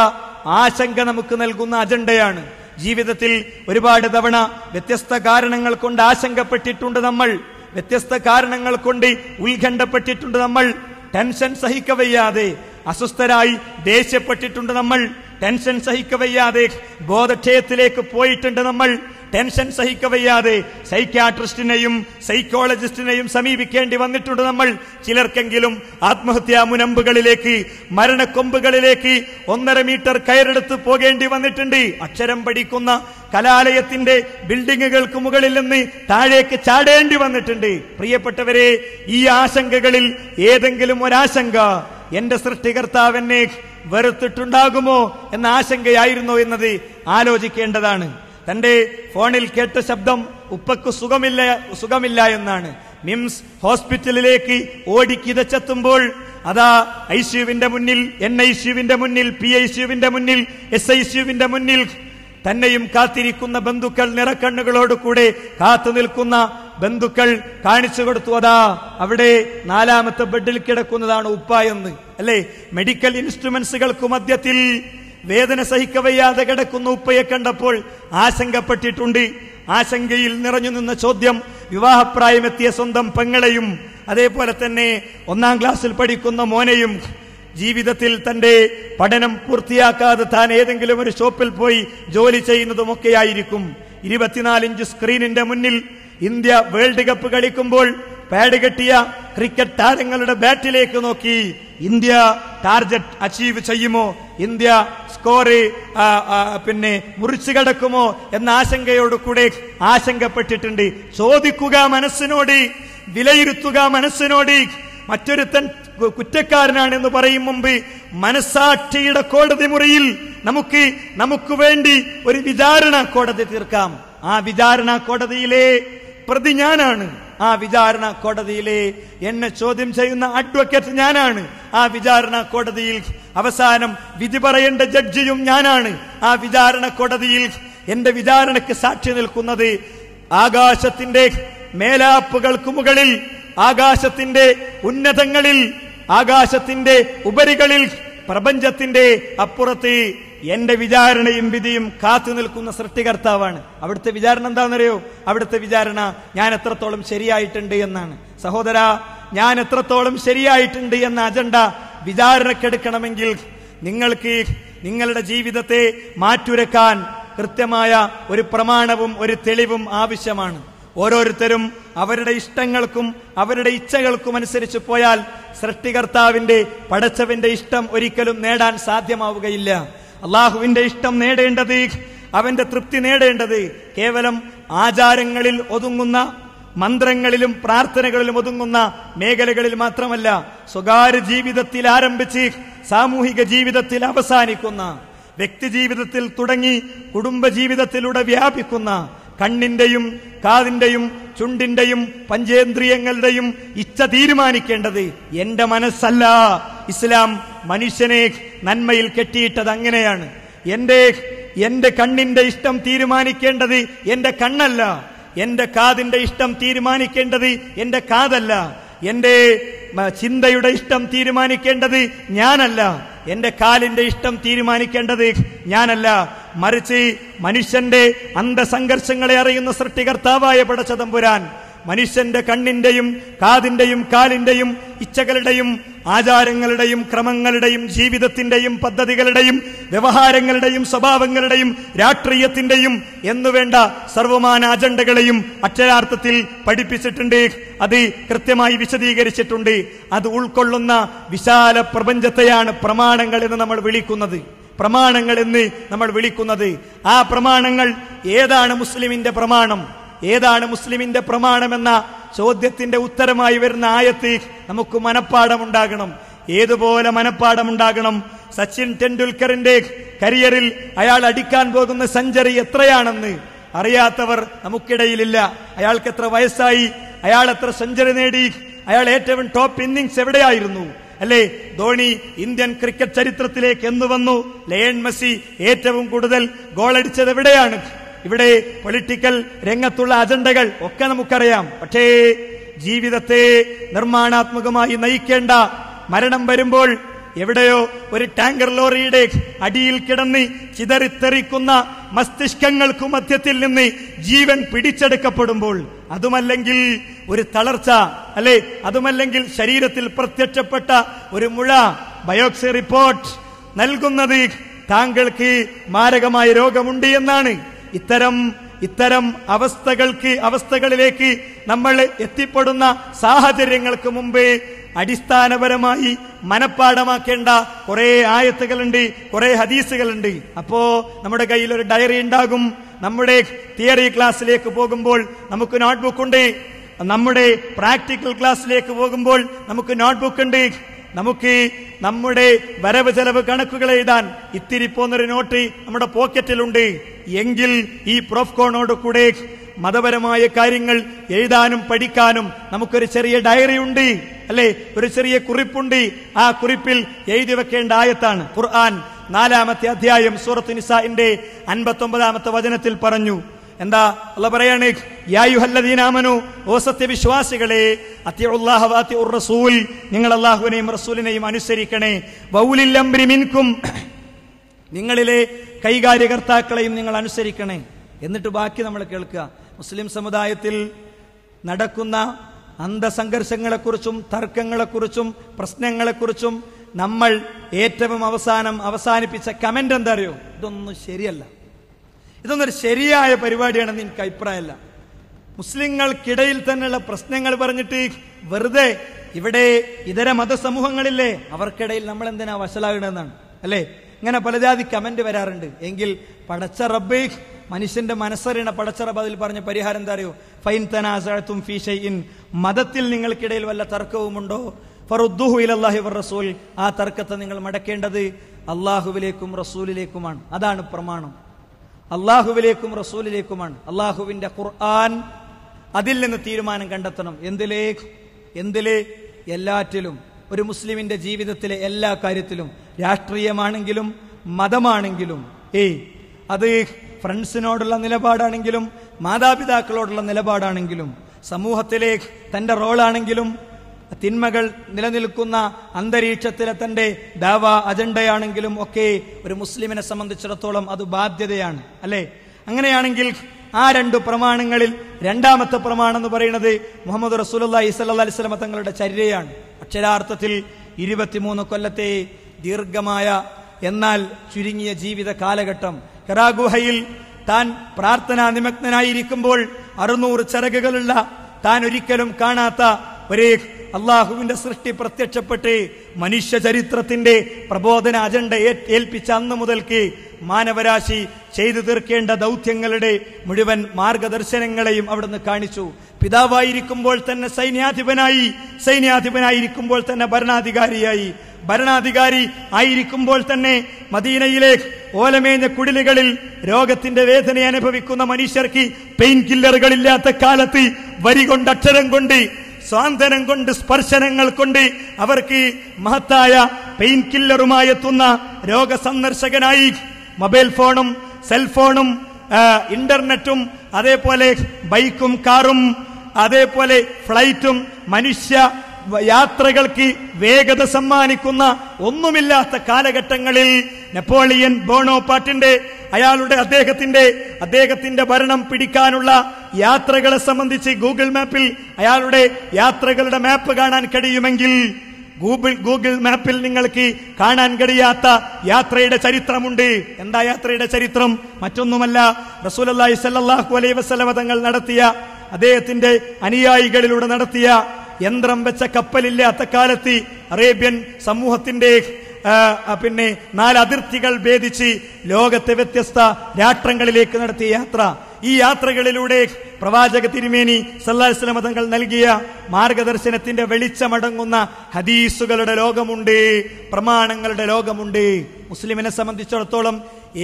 ആശങ്ക നമുക്ക് നൽകുന്ന അജണ്ടയാണ്. ജീവിതത്തിൽ ഒരുപാട് തവണ വ്യത്യസ്ത കാരണങ്ങൾ കൊണ്ട് ആശങ്കപ്പെട്ടിട്ടുണ്ട് നമ്മൾ, വ്യത്യസ്ത കാരണങ്ങൾ കൊണ്ട് ഉത്കണ്ഠപ്പെട്ടിട്ടുണ്ട് നമ്മൾ, ടെൻഷൻ സഹിക്കവയ്യാതെ അസ്വസ്ഥരായി ദേഷ്യപ്പെട്ടിട്ടുണ്ട് നമ്മൾ, ടെൻഷൻ സഹിക്കവയ്യാതെ ബോധക്ഷയത്തിലേക്ക് പോയിട്ടുണ്ട് നമ്മൾ, ടെൻഷൻ സഹിക്കവയ്യാതെ സൈക്യാട്രിസ്റ്റിനെയും സൈക്കോളജിസ്റ്റിനെയും സമീപിക്കേണ്ടി വന്നിട്ടുണ്ട് നമ്മൾ. ചിലർക്കെങ്കിലും ആത്മഹത്യാ മുനമ്പുകളിലേക്ക്, മരണക്കൊമ്പുകളിലേക്ക് 1.5 മീറ്റർ കയറെടുത്ത് പോകേണ്ടി വന്നിട്ടുണ്ട്. അക്ഷരം പഠിക്കുന്ന കലാലയത്തിന്റെ ബിൽഡിങ്ങുകൾക്ക് മുകളിൽ നിന്ന് താഴേക്ക് ചാടേണ്ടി വന്നിട്ടുണ്ട്. പ്രിയപ്പെട്ടവരെ, ഈ ആശങ്കകളിൽ ഏതെങ്കിലും ഒരാശങ്ക എന്റെ സൃഷ്ടികർത്താവ് എന്നെ വെറുത്തിട്ടുണ്ടാകുമോ എന്ന ആശങ്കയായിരുന്നോ എന്നത് ആലോചിക്കേണ്ടതാണ്. തന്റെ ഫോണിൽ കേട്ട ശബ്ദം ഉപ്പക്ക് സുഖമില്ല എന്നാണ്. മിംസ് ഹോസ്പിറ്റലിലേക്ക് ഓടിക്കിതച്ചെത്തുമ്പോൾ അതാ ഐസിയുവിന്റെ മുന്നിൽ, NICUവിന്റെ മുന്നിൽ, PICUവിന്റെ മുന്നിൽ, SICUവിന്റെ മുന്നിൽ തന്നെയും കാത്തിരിക്കുന്ന ബന്ധുക്കൾ, നിറക്കണ്ണുകളോടുകൂടെ കാത്തു നിൽക്കുന്ന ബന്ധുക്കൾ കാണിച്ചു കൊടുത്തു, അതാ അവിടെ 4ാമത്തെ ബെഡിൽ കിടക്കുന്നതാണ് ഉപ്പ എന്ന്. അല്ലെ, മെഡിക്കൽ ഇൻസ്ട്രുമെന്റ്സുകൾക്ക് മധ്യത്തിൽ വേദന സഹിക്കവയ്യാതെ കിടക്കുന്ന ഉപ്പയെ കണ്ടപ്പോൾ ആശങ്കപ്പെട്ടിട്ടുണ്ട്. ആശങ്കയിൽ നിറഞ്ഞു നിന്ന ചോദ്യം വിവാഹപ്രായമെത്തിയ സ്വന്തം പെങ്ങളെയും അതേപോലെ തന്നെ 1ാം ക്ലാസ്സിൽ പഠിക്കുന്ന മോനെയും, ജീവിതത്തിൽ തന്റെ പഠനം പൂർത്തിയാക്കാതെ താൻ ഏതെങ്കിലും ഒരു ഷോപ്പിൽ പോയി ജോലി ചെയ്യുന്നതുമൊക്കെയായിരിക്കും. 24 ഇഞ്ച് സ്ക്രീനിന്റെ മുന്നിൽ ഇന്ത്യ വേൾഡ് കപ്പ് കളിക്കുമ്പോൾ പാഡ് കെട്ടിയ ക്രിക്കറ്റ് താരങ്ങളുടെ ബാറ്റിലേക്ക് നോക്കി ഇന്ത്യ ടാർഗറ്റ് അച്ചീവ് ചെയ്യുമോ, ഇന്ത്യ സ്കോർ മുറിച്ചു കടക്കുമോ എന്ന ആശങ്കയോടുകൂടെ ആശങ്കപ്പെട്ടിട്ടുണ്ട്. ചോദിക്കുക മനസ്സിനോട്, വിലയിരുത്തുക മനസ്സിനോട്. മറ്റൊരുത്തൻ കുറ്റക്കാരനാണെന്ന് പറയും മുമ്പ് മനസാക്ഷിയുടെ കോടതി മുറിയിൽ നമുക്ക് വേണ്ടി ഒരു വിചാരണ കോടതി തീർക്കാം. ആ വിചാരണ കോടതിയിലെ പ്രതി ഞാനാണ്. ആ വിചാരണ കോടതിയിലെ എന്നെ ചോദ്യം ചെയ്യുന്ന അഡ്വക്കേറ്റ് ഞാനാണ്. ആ വിചാരണ കോടതിയിൽ അവസാനം വിധി പറയേണ്ട ജഡ്ജിയും ഞാനാണ്. ആ വിചാരണ കോടതിയിൽ എന്റെ വിചാരണയ്ക്ക് സാക്ഷി നിൽക്കുന്നത് ആകാശത്തിന്റെ മേലാപ്പുകൾക്ക് മുകളിൽ, ആകാശത്തിന്റെ ഉന്നതങ്ങളിൽ, ആകാശത്തിന്റെ ഉപരികളിൽ, പ്രപഞ്ചത്തിന്റെ അപ്പുറത്ത് എന്റെ വിചാരണയും വിധിയും കാത്തു നിൽക്കുന്ന സൃഷ്ടികർത്താവാണ്. അവിടുത്തെ വിചാരണ എന്താണെന്നറിയോ? അവിടുത്തെ വിചാരണ ഞാൻ എത്രത്തോളം ശരിയായിട്ടുണ്ട് എന്നാണ്. സഹോദര, ഞാൻ എത്രത്തോളം ശരിയായിട്ടുണ്ട് എന്ന അജണ്ട വിചാരണക്കെടുക്കണമെങ്കിൽ നിങ്ങൾക്ക് നിങ്ങളുടെ ജീവിതത്തെ മാറ്റുരക്കാൻ കൃത്യമായ ഒരു പ്രമാണവും ഒരു തെളിവും ആവശ്യമാണ്. ഓരോരുത്തരും അവരുടെ ഇഷ്ടങ്ങൾക്കും അവരുടെ ഇച്ഛകൾക്കും അനുസരിച്ച് പോയാൽ സൃഷ്ടികർത്താവിന്റെ, പടച്ചവന്റെ ഇഷ്ടം ഒരിക്കലും നേടാൻ സാധ്യമാവുകയില്ല. അള്ളാഹുവിന്റെ ഇഷ്ടം നേടേണ്ടത്, അവന്റെ തൃപ്തി നേടേണ്ടത് കേവലം ആചാരങ്ങളിൽ ഒതുങ്ങുന്ന മന്ത്രങ്ങളിലും പ്രാർത്ഥനകളിലും ഒതുങ്ങുന്ന മേഖലകളിൽ മാത്രമല്ല, സ്വകാര്യ ജീവിതത്തിൽ ആരംഭിച്ച് സാമൂഹിക ജീവിതത്തിൽ അവസാനിക്കുന്ന, വ്യക്തി ജീവിതത്തിൽ തുടങ്ങി കുടുംബജീവിതത്തിലൂടെ വ്യാപിക്കുന്ന, കണ്ണിന്റെയും കാതിന്റെയും ചുണ്ടിന്റെയും പഞ്ചേന്ദ്രിയങ്ങളുടെയും ഇച്ഛ തീരുമാനിക്കേണ്ടത് എന്റെ മനസ്സല്ല. ഇസ്ലാം മനുഷ്യനെ നന്മയിൽ കെട്ടിയിട്ടത് അങ്ങനെയാണ്. എന്റെ കണ്ണിന്റെ ഇഷ്ടം തീരുമാനിക്കേണ്ടത് എന്റെ കണ്ണല്ല, എന്റെ കാതിന്റെ ഇഷ്ടം തീരുമാനിക്കേണ്ടത് എന്റെ കാതല്ല, എന്റെ ചിന്തയുടെ ഇഷ്ടം തീരുമാനിക്കേണ്ടത് ഞാനല്ല, എന്റെ കാലിന്റെ ഇഷ്ടം തീരുമാനിക്കേണ്ടത് ഞാനല്ല. മറിച്ച് മനുഷ്യന്റെ അന്തസംഘർഷങ്ങളെ അറിയുന്ന സൃഷ്ടികർത്താവായ പടച്ചതമ്പുരാൻ മനുഷ്യന്റെ കണ്ണിന്റെയും കാതിന്റെയും കാലിന്റെയും ഇച്ഛകളുടെയും ആചാരങ്ങളുടെയും ക്രമങ്ങളുടെയും ജീവിതത്തിന്റെയും പദ്ധതികളുടെയും വ്യവഹാരങ്ങളുടെയും സ്വഭാവങ്ങളുടെയും രാഷ്ട്രീയത്തിന്റെയും എന്നുവേണ്ട സർവമാന അജണ്ടകളെയും അക്ഷരാർത്ഥത്തിൽ പഠിപ്പിച്ചിട്ടുണ്ട്. അത് കൃത്യമായി വിശദീകരിച്ചിട്ടുണ്ട്. അത് ഉൾക്കൊള്ളുന്ന വിശാല പ്രപഞ്ചത്തെയാണ് പ്രമാണങ്ങൾ എന്ന് നമ്മൾ വിളിക്കുന്നത്. ആ പ്രമാണങ്ങൾ ഏതാണ് മുസ്ലിമിന്റെ പ്രമാണം, ഏതാണ് മുസ്ലിമിന്റെ പ്രമാണമെന്ന ചോദ്യത്തിന്റെ ഉത്തരമായി വരുന്ന ആയത്ത് നമുക്ക് മനപ്പാടമുണ്ടാകണം. ഏതുപോലെ മനപ്പാടമുണ്ടാകണം? സച്ചിൻ ടെണ്ടുൽക്കറിന്റെ കരിയറിൽ അയാൾ അടിക്കാൻ പോകുന്ന സെഞ്ചുറി എത്രയാണെന്ന് അറിയാത്തവർ നമുക്കിടയിലില്ല. അയാൾക്ക് എത്ര വയസ്സായി, അയാൾ എത്ര സെഞ്ചുറി നേടി, അയാൾ ഏറ്റവും ടോപ്പ് ഇന്നിംഗ്സ് എവിടെയായിരുന്നു, അല്ലേ? ധോണി ഇന്ത്യൻ ക്രിക്കറ്റ് ചരിത്രത്തിലേക്ക് എന്ന് വന്നു? ലയൺ മെസ്സി ഏറ്റവും കൂടുതൽ ഗോളടിച്ചത് എവിടെയാണ്? ഇവിടെ പൊളിറ്റിക്കൽ രംഗത്തുള്ള അജണ്ടകൾ ഒക്കെ നമുക്കറിയാം. പക്ഷേ ജീവിതത്തെ നിർമ്മാണാത്മകമായി നയിക്കേണ്ട മരണം വരുമ്പോൾ എവിടെയോ ഒരു ടാങ്കർ ലോറിയുടെ അടിയിൽ കിടന്ന് ചിതറിത്തെറിക്കുന്ന മസ്തിഷ്കങ്ങൾക്കു മധ്യത്തിൽ നിന്ന് ജീവൻ പിടിച്ചെടുക്കപ്പെടുമ്പോൾ, അതുമല്ലെങ്കിൽ ഒരു തളർച്ച, അല്ലെ, അതുമല്ലെങ്കിൽ ശരീരത്തിൽ പ്രത്യക്ഷപ്പെട്ട ഒരു മുഴ, ബയോപ്സി റിപ്പോർട്ട് നൽകുന്നത് താങ്കൾക്ക് മാരകമായ രോഗമുണ്ട് എന്നാണ്. ഇത്തരം അവസ്ഥകളിലേക്ക് നമ്മൾ എത്തിപ്പെടുന്ന സാഹചര്യങ്ങൾക്ക് മുമ്പ് അടിസ്ഥാനപരമായി മനപ്പാടമാക്കേണ്ട കുറെ ആയത്തുകളുണ്ട്, കുറെ ഹദീസുകളുണ്ട്. അപ്പോ നമ്മുടെ കയ്യിൽ ഒരു ഡയറി ഉണ്ടാകും. നമ്മുടെ തിയറി ക്ലാസ്സിലേക്ക് പോകുമ്പോൾ നമുക്ക് നോട്ട്ബുക്ക് ഉണ്ട്. നമ്മുടെ പ്രാക്ടിക്കൽ ക്ലാസ്സിലേക്ക് പോകുമ്പോൾ നമുക്ക് നോട്ട്ബുക്ക് ഉണ്ട്. നമുക്ക് നമ്മുടെ വരവ് ചെലവ് കണക്കുകൾ എഴുതാൻ ഇത്തിരി പോന്നൊരു നോട്ട് നമ്മുടെ പോക്കറ്റിലുണ്ട്. എങ്കിൽ ഈ പ്രോഫ്കോണോട് കൂടെ മതപരമായ കാര്യങ്ങൾ എഴുതാനും പഠിക്കാനും നമുക്കൊരു ചെറിയ ഡയറി ഉണ്ട്, അല്ലെ? ഒരു ചെറിയ കുറിപ്പുണ്ട്. ആ കുറിപ്പിൽ എഴുതി വെക്കേണ്ട ആയത്താണ്. ഖുർആൻ 4-ാമത്തെ അധ്യായം സൂറത്ത് നിസാഇന്റെ 59-ാമത്തെ വചനത്തിൽ പറഞ്ഞു. എന്താ അല്ലാഹു പറയാണ്? യാ അയ്യുഹല്ലദീന ആമനൂ, ഓ സത്യവിശ്വാസികളെ, അത്തിഉല്ലാഹ വഅത്തിഉർ റസൂൽ, നിങ്ങൾ അല്ലാഹുവിനെയും റസൂലിനെയും അനുസരിക്കണേ. വഉലിൽ അംരി മിൻകും, നിങ്ങളിലെ കൈകാര്യകർത്താക്കളെയും നിങ്ങൾ അനുസരിക്കണേ. എന്നിട്ട് ബാക്കി നമ്മൾ കേൾക്കുക. മുസ്ലിം സമുദായത്തിൽ നടക്കുന്ന അന്തസംഘർഷങ്ങളെക്കുറിച്ചും തർക്കങ്ങളെക്കുറിച്ചും പ്രശ്നങ്ങളെക്കുറിച്ചും നമ്മൾ ഏറ്റവും അവസാനിപ്പിച്ച കമന്റ് എന്താ അറിയോ? ഇതൊന്നും ശരിയല്ല, ഇതൊന്നൊരു ശരിയായ പരിപാടിയാണെന്ന് എനിക്ക് അഭിപ്രായമല്ല. മുസ്ലിങ്ങൾക്കിടയിൽ തന്നെയുള്ള പ്രശ്നങ്ങൾ പറഞ്ഞിട്ട് വെറുതെ ഇവിടെ ഇതര മതസമൂഹങ്ങളില്ലേ, അവർക്കിടയിൽ നമ്മൾ എന്തിനാ വഷളാകണമെന്നാണ്, അല്ലേ? ഇങ്ങനെ പലജാതി കമന്റ് വരാറുണ്ട്. എങ്കിൽ പടച്ച റബ്ബ്, മനുഷ്യന്റെ മനസ്സറിയണ പടച്ച റബ്ബ് അതിൽ പറഞ്ഞ പരിഹാരം എന്താ അറിയോ? ഫൈൻ തനാസഅതും ഫീ ഷൈഇൻ, മതത്തിൽ നിങ്ങൾക്കിടയിൽ വല്ല തർക്കവുമുണ്ടോ, ഫറുദ്ദുഹു ഇലല്ലാഹി വറസൂൽ, ആ തർക്കത്തെ നിങ്ങൾ മടക്കേണ്ടത് അല്ലാഹുവിലേക്കും റസൂലിലേക്കുമാണ്. അതാണ് പ്രമാണം. അല്ലാഹുവിലേക്കും റസൂലിലേക്കുമാണ്. അല്ലാഹുവിന്റെ ഖുർആൻ, അതിൽ നിന്ന് തീരുമാനം കണ്ടെത്തണം. എന്തിലെ? എല്ലാറ്റിലും. ഒരു മുസ്ലിമിന്റെ ജീവിതത്തിലെ എല്ലാ കാര്യത്തിലും, രാഷ്ട്രീയമാണെങ്കിലും മതമാണെങ്കിലും, അത് ഫ്രണ്ട്സിനോടുള്ള നിലപാടാണെങ്കിലും മാതാപിതാക്കളോടുള്ള നിലപാടാണെങ്കിലും, സമൂഹത്തിലെ തന്റെ റോളാണെങ്കിലും, തിന്മകൾ നിലനിൽക്കുന്ന അന്തരീക്ഷത്തിലെ തന്റെ ദാവ അജണ്ടയാണെങ്കിലും ഒക്കെ ഒരു മുസ്ലിമിനെ സംബന്ധിച്ചിടത്തോളം അത് ബാധ്യതയാണ്, അല്ലെ? അങ്ങനെയാണെങ്കിൽ ആ രണ്ട് പ്രമാണങ്ങളിൽ 2-ാമത്തെ പ്രമാണം എന്ന് പറയുന്നത് മുഹമ്മദ് റസൂലുള്ളാഹി സ്വല്ലല്ലാഹി അലൈഹി വസല്ലം തങ്ങളുടെ ചര്യയാണ്. അക്ഷരാർത്ഥത്തിൽ 23 കൊല്ലത്തെ ദീർഘമായ എന്നാൽ ചുരുങ്ങിയ ജീവിത കാലഘട്ടം. ഹിറാ ഗുഹയിൽ താൻ പ്രാർത്ഥനാ നിമഗ്നനായിരിക്കുമ്പോൾ 600 ചിറകുകളുള്ള, താൻ ഒരിക്കലും കാണാത്ത ഒരു അള്ളാഹുവിന്റെ സൃഷ്ടി പ്രത്യക്ഷപ്പെട്ട് മനുഷ്യ ചരിത്രത്തിന്റെ പ്രബോധന അജണ്ട ഏൽപ്പിച്ച അന്ന് മുതൽക്ക് മാനവരാശി ചെയ്തു തീർക്കേണ്ട ദൗത്യങ്ങളുടെ മുഴുവൻ മാർഗദർശനങ്ങളെയും അവിടുന്ന് കാണിച്ചു. പിതാവായിരിക്കുമ്പോൾ തന്നെ സൈന്യാധിപനായിരിക്കുമ്പോൾ തന്നെ ഭരണാധികാരി ആയിരിക്കുമ്പോൾ തന്നെ മദീനയിലെ ഓലമേഞ്ഞ കുടിലുകളിൽ രോഗത്തിന്റെ വേദന അനുഭവിക്കുന്ന മനുഷ്യർക്ക് പെയിൻ കില്ലറുകളില്ലാത്ത കാലത്ത് വരി കൊണ്ട്, അക്ഷരം കൊണ്ട്, സ്വാന്തനം കൊണ്ട്, സ്പർശനങ്ങൾ കൊണ്ട് അവർക്ക് മഹത്തായ പെയിൻ കില്ലറുമായി എത്തുന്ന രോഗസന്ദർശകനായി മൊബൈൽ ഫോണും സെൽഫോണും ഇന്റർനെറ്റും അതേപോലെ ബൈക്കും കാറും അതേപോലെ ഫ്ലൈറ്റും മനുഷ്യ യാത്രകൾക്ക് വേഗത സമ്മാനിക്കുന്ന ഒന്നുമില്ലാത്ത കാലഘട്ടങ്ങളിൽ നെപ്പോളിയൻ ബോണോപാർട്ടിന്റെ അദ്ദേഹത്തിന്റെ ഭരണം പിടിക്കാനുള്ള യാത്രകളെ സംബന്ധിച്ച് ഗൂഗിൾ മാപ്പിൽ അയാളുടെ യാത്രകളുടെ മാപ്പ് കാണാൻ കഴിയുമെങ്കിൽ ഗൂഗിൾ മാപ്പിൽ നിങ്ങൾക്ക് കാണാൻ കഴിയാത്ത യാത്രയുടെ ചരിത്രമുണ്ട്. എന്താ യാത്രയുടെ ചരിത്രം? മറ്റൊന്നുമല്ല, റസൂലുള്ളാഹി സ്വല്ലല്ലാഹു അലൈഹി വസല്ലം തങ്ങൾ നടത്തിയ, അദ്ദേഹത്തിന്റെ അനുയായികളിലൂടെ നടത്തിയ യന്ത്രം വെച്ച കപ്പലില്ലാത്ത കാലത്ത് അറേബ്യൻ സമൂഹത്തിന്റെ 4 അതിർത്തികൾ ഭേദിച്ച് ലോകത്തെ വ്യത്യസ്ത രാഷ്ട്രങ്ങളിലേക്ക് നടത്തിയ യാത്ര. ഈ യാത്രകളിലൂടെ പ്രവാചക തിരുമേനി സല്ലല്ലാഹു അലൈഹി വസല്ലം തങ്ങൾ നൽകിയ മാർഗദർശനത്തിന്റെ വെളിച്ചമടങ്ങുന്ന ഹദീസുകളുടെ ലോകമുണ്ട്, പ്രമാണങ്ങളുടെ ലോകമുണ്ട്. മുസ്ലിമിനെ സംബന്ധിച്ചിടത്തോളം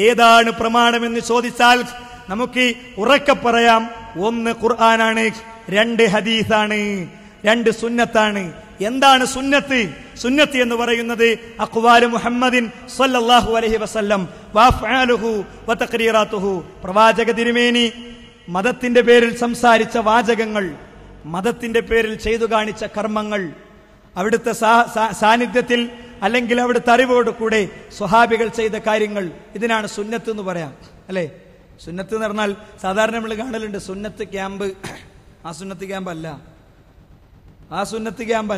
ഏതാണ് പ്രമാണമെന്ന് ചോദിച്ചാൽ നമുക്ക് ഉറക്കെ പറയാം, 1 ഖുർആനാണ്, 2 ഹദീസാണ്, 2 സുന്നത്താണ്. എന്താണ് സുന്നത്ത്? സുന്നത്ത് എന്ന് പറയുന്നത് അഖ്വാലു മുഹമ്മദിൻ സ്വല്ലല്ലാഹു അലൈഹി വസല്ലം വഅഫ്ആലുഹു വതഖ്രീറാത്തുഹു. പ്രവാചക തിരുമേനി മതത്തിന്റെ പേരിൽ സംസാരിച്ച വാചകങ്ങൾ, മതത്തിന്റെ പേരിൽ ചെയ്തു കാണിച്ച കർമ്മങ്ങൾ, അവിടുത്തെ സാന്നിധ്യത്തിൽ അല്ലെങ്കിൽ അവിടുത്തെ അറിവോട് കൂടെ സ്വഹാബികൾ ചെയ്ത കാര്യങ്ങൾ, ഇതിനാണ് സുന്നത്ത് എന്ന് പറയാം. അല്ലെ? സുന്നത്ത് എന്ന് പറഞ്ഞാൽ സാധാരണ നമ്മൾ കാണലുണ്ട് സുന്നത്ത് ക്യാമ്പ്. ആ സുന്നത്ത് ക്യാമ്പ്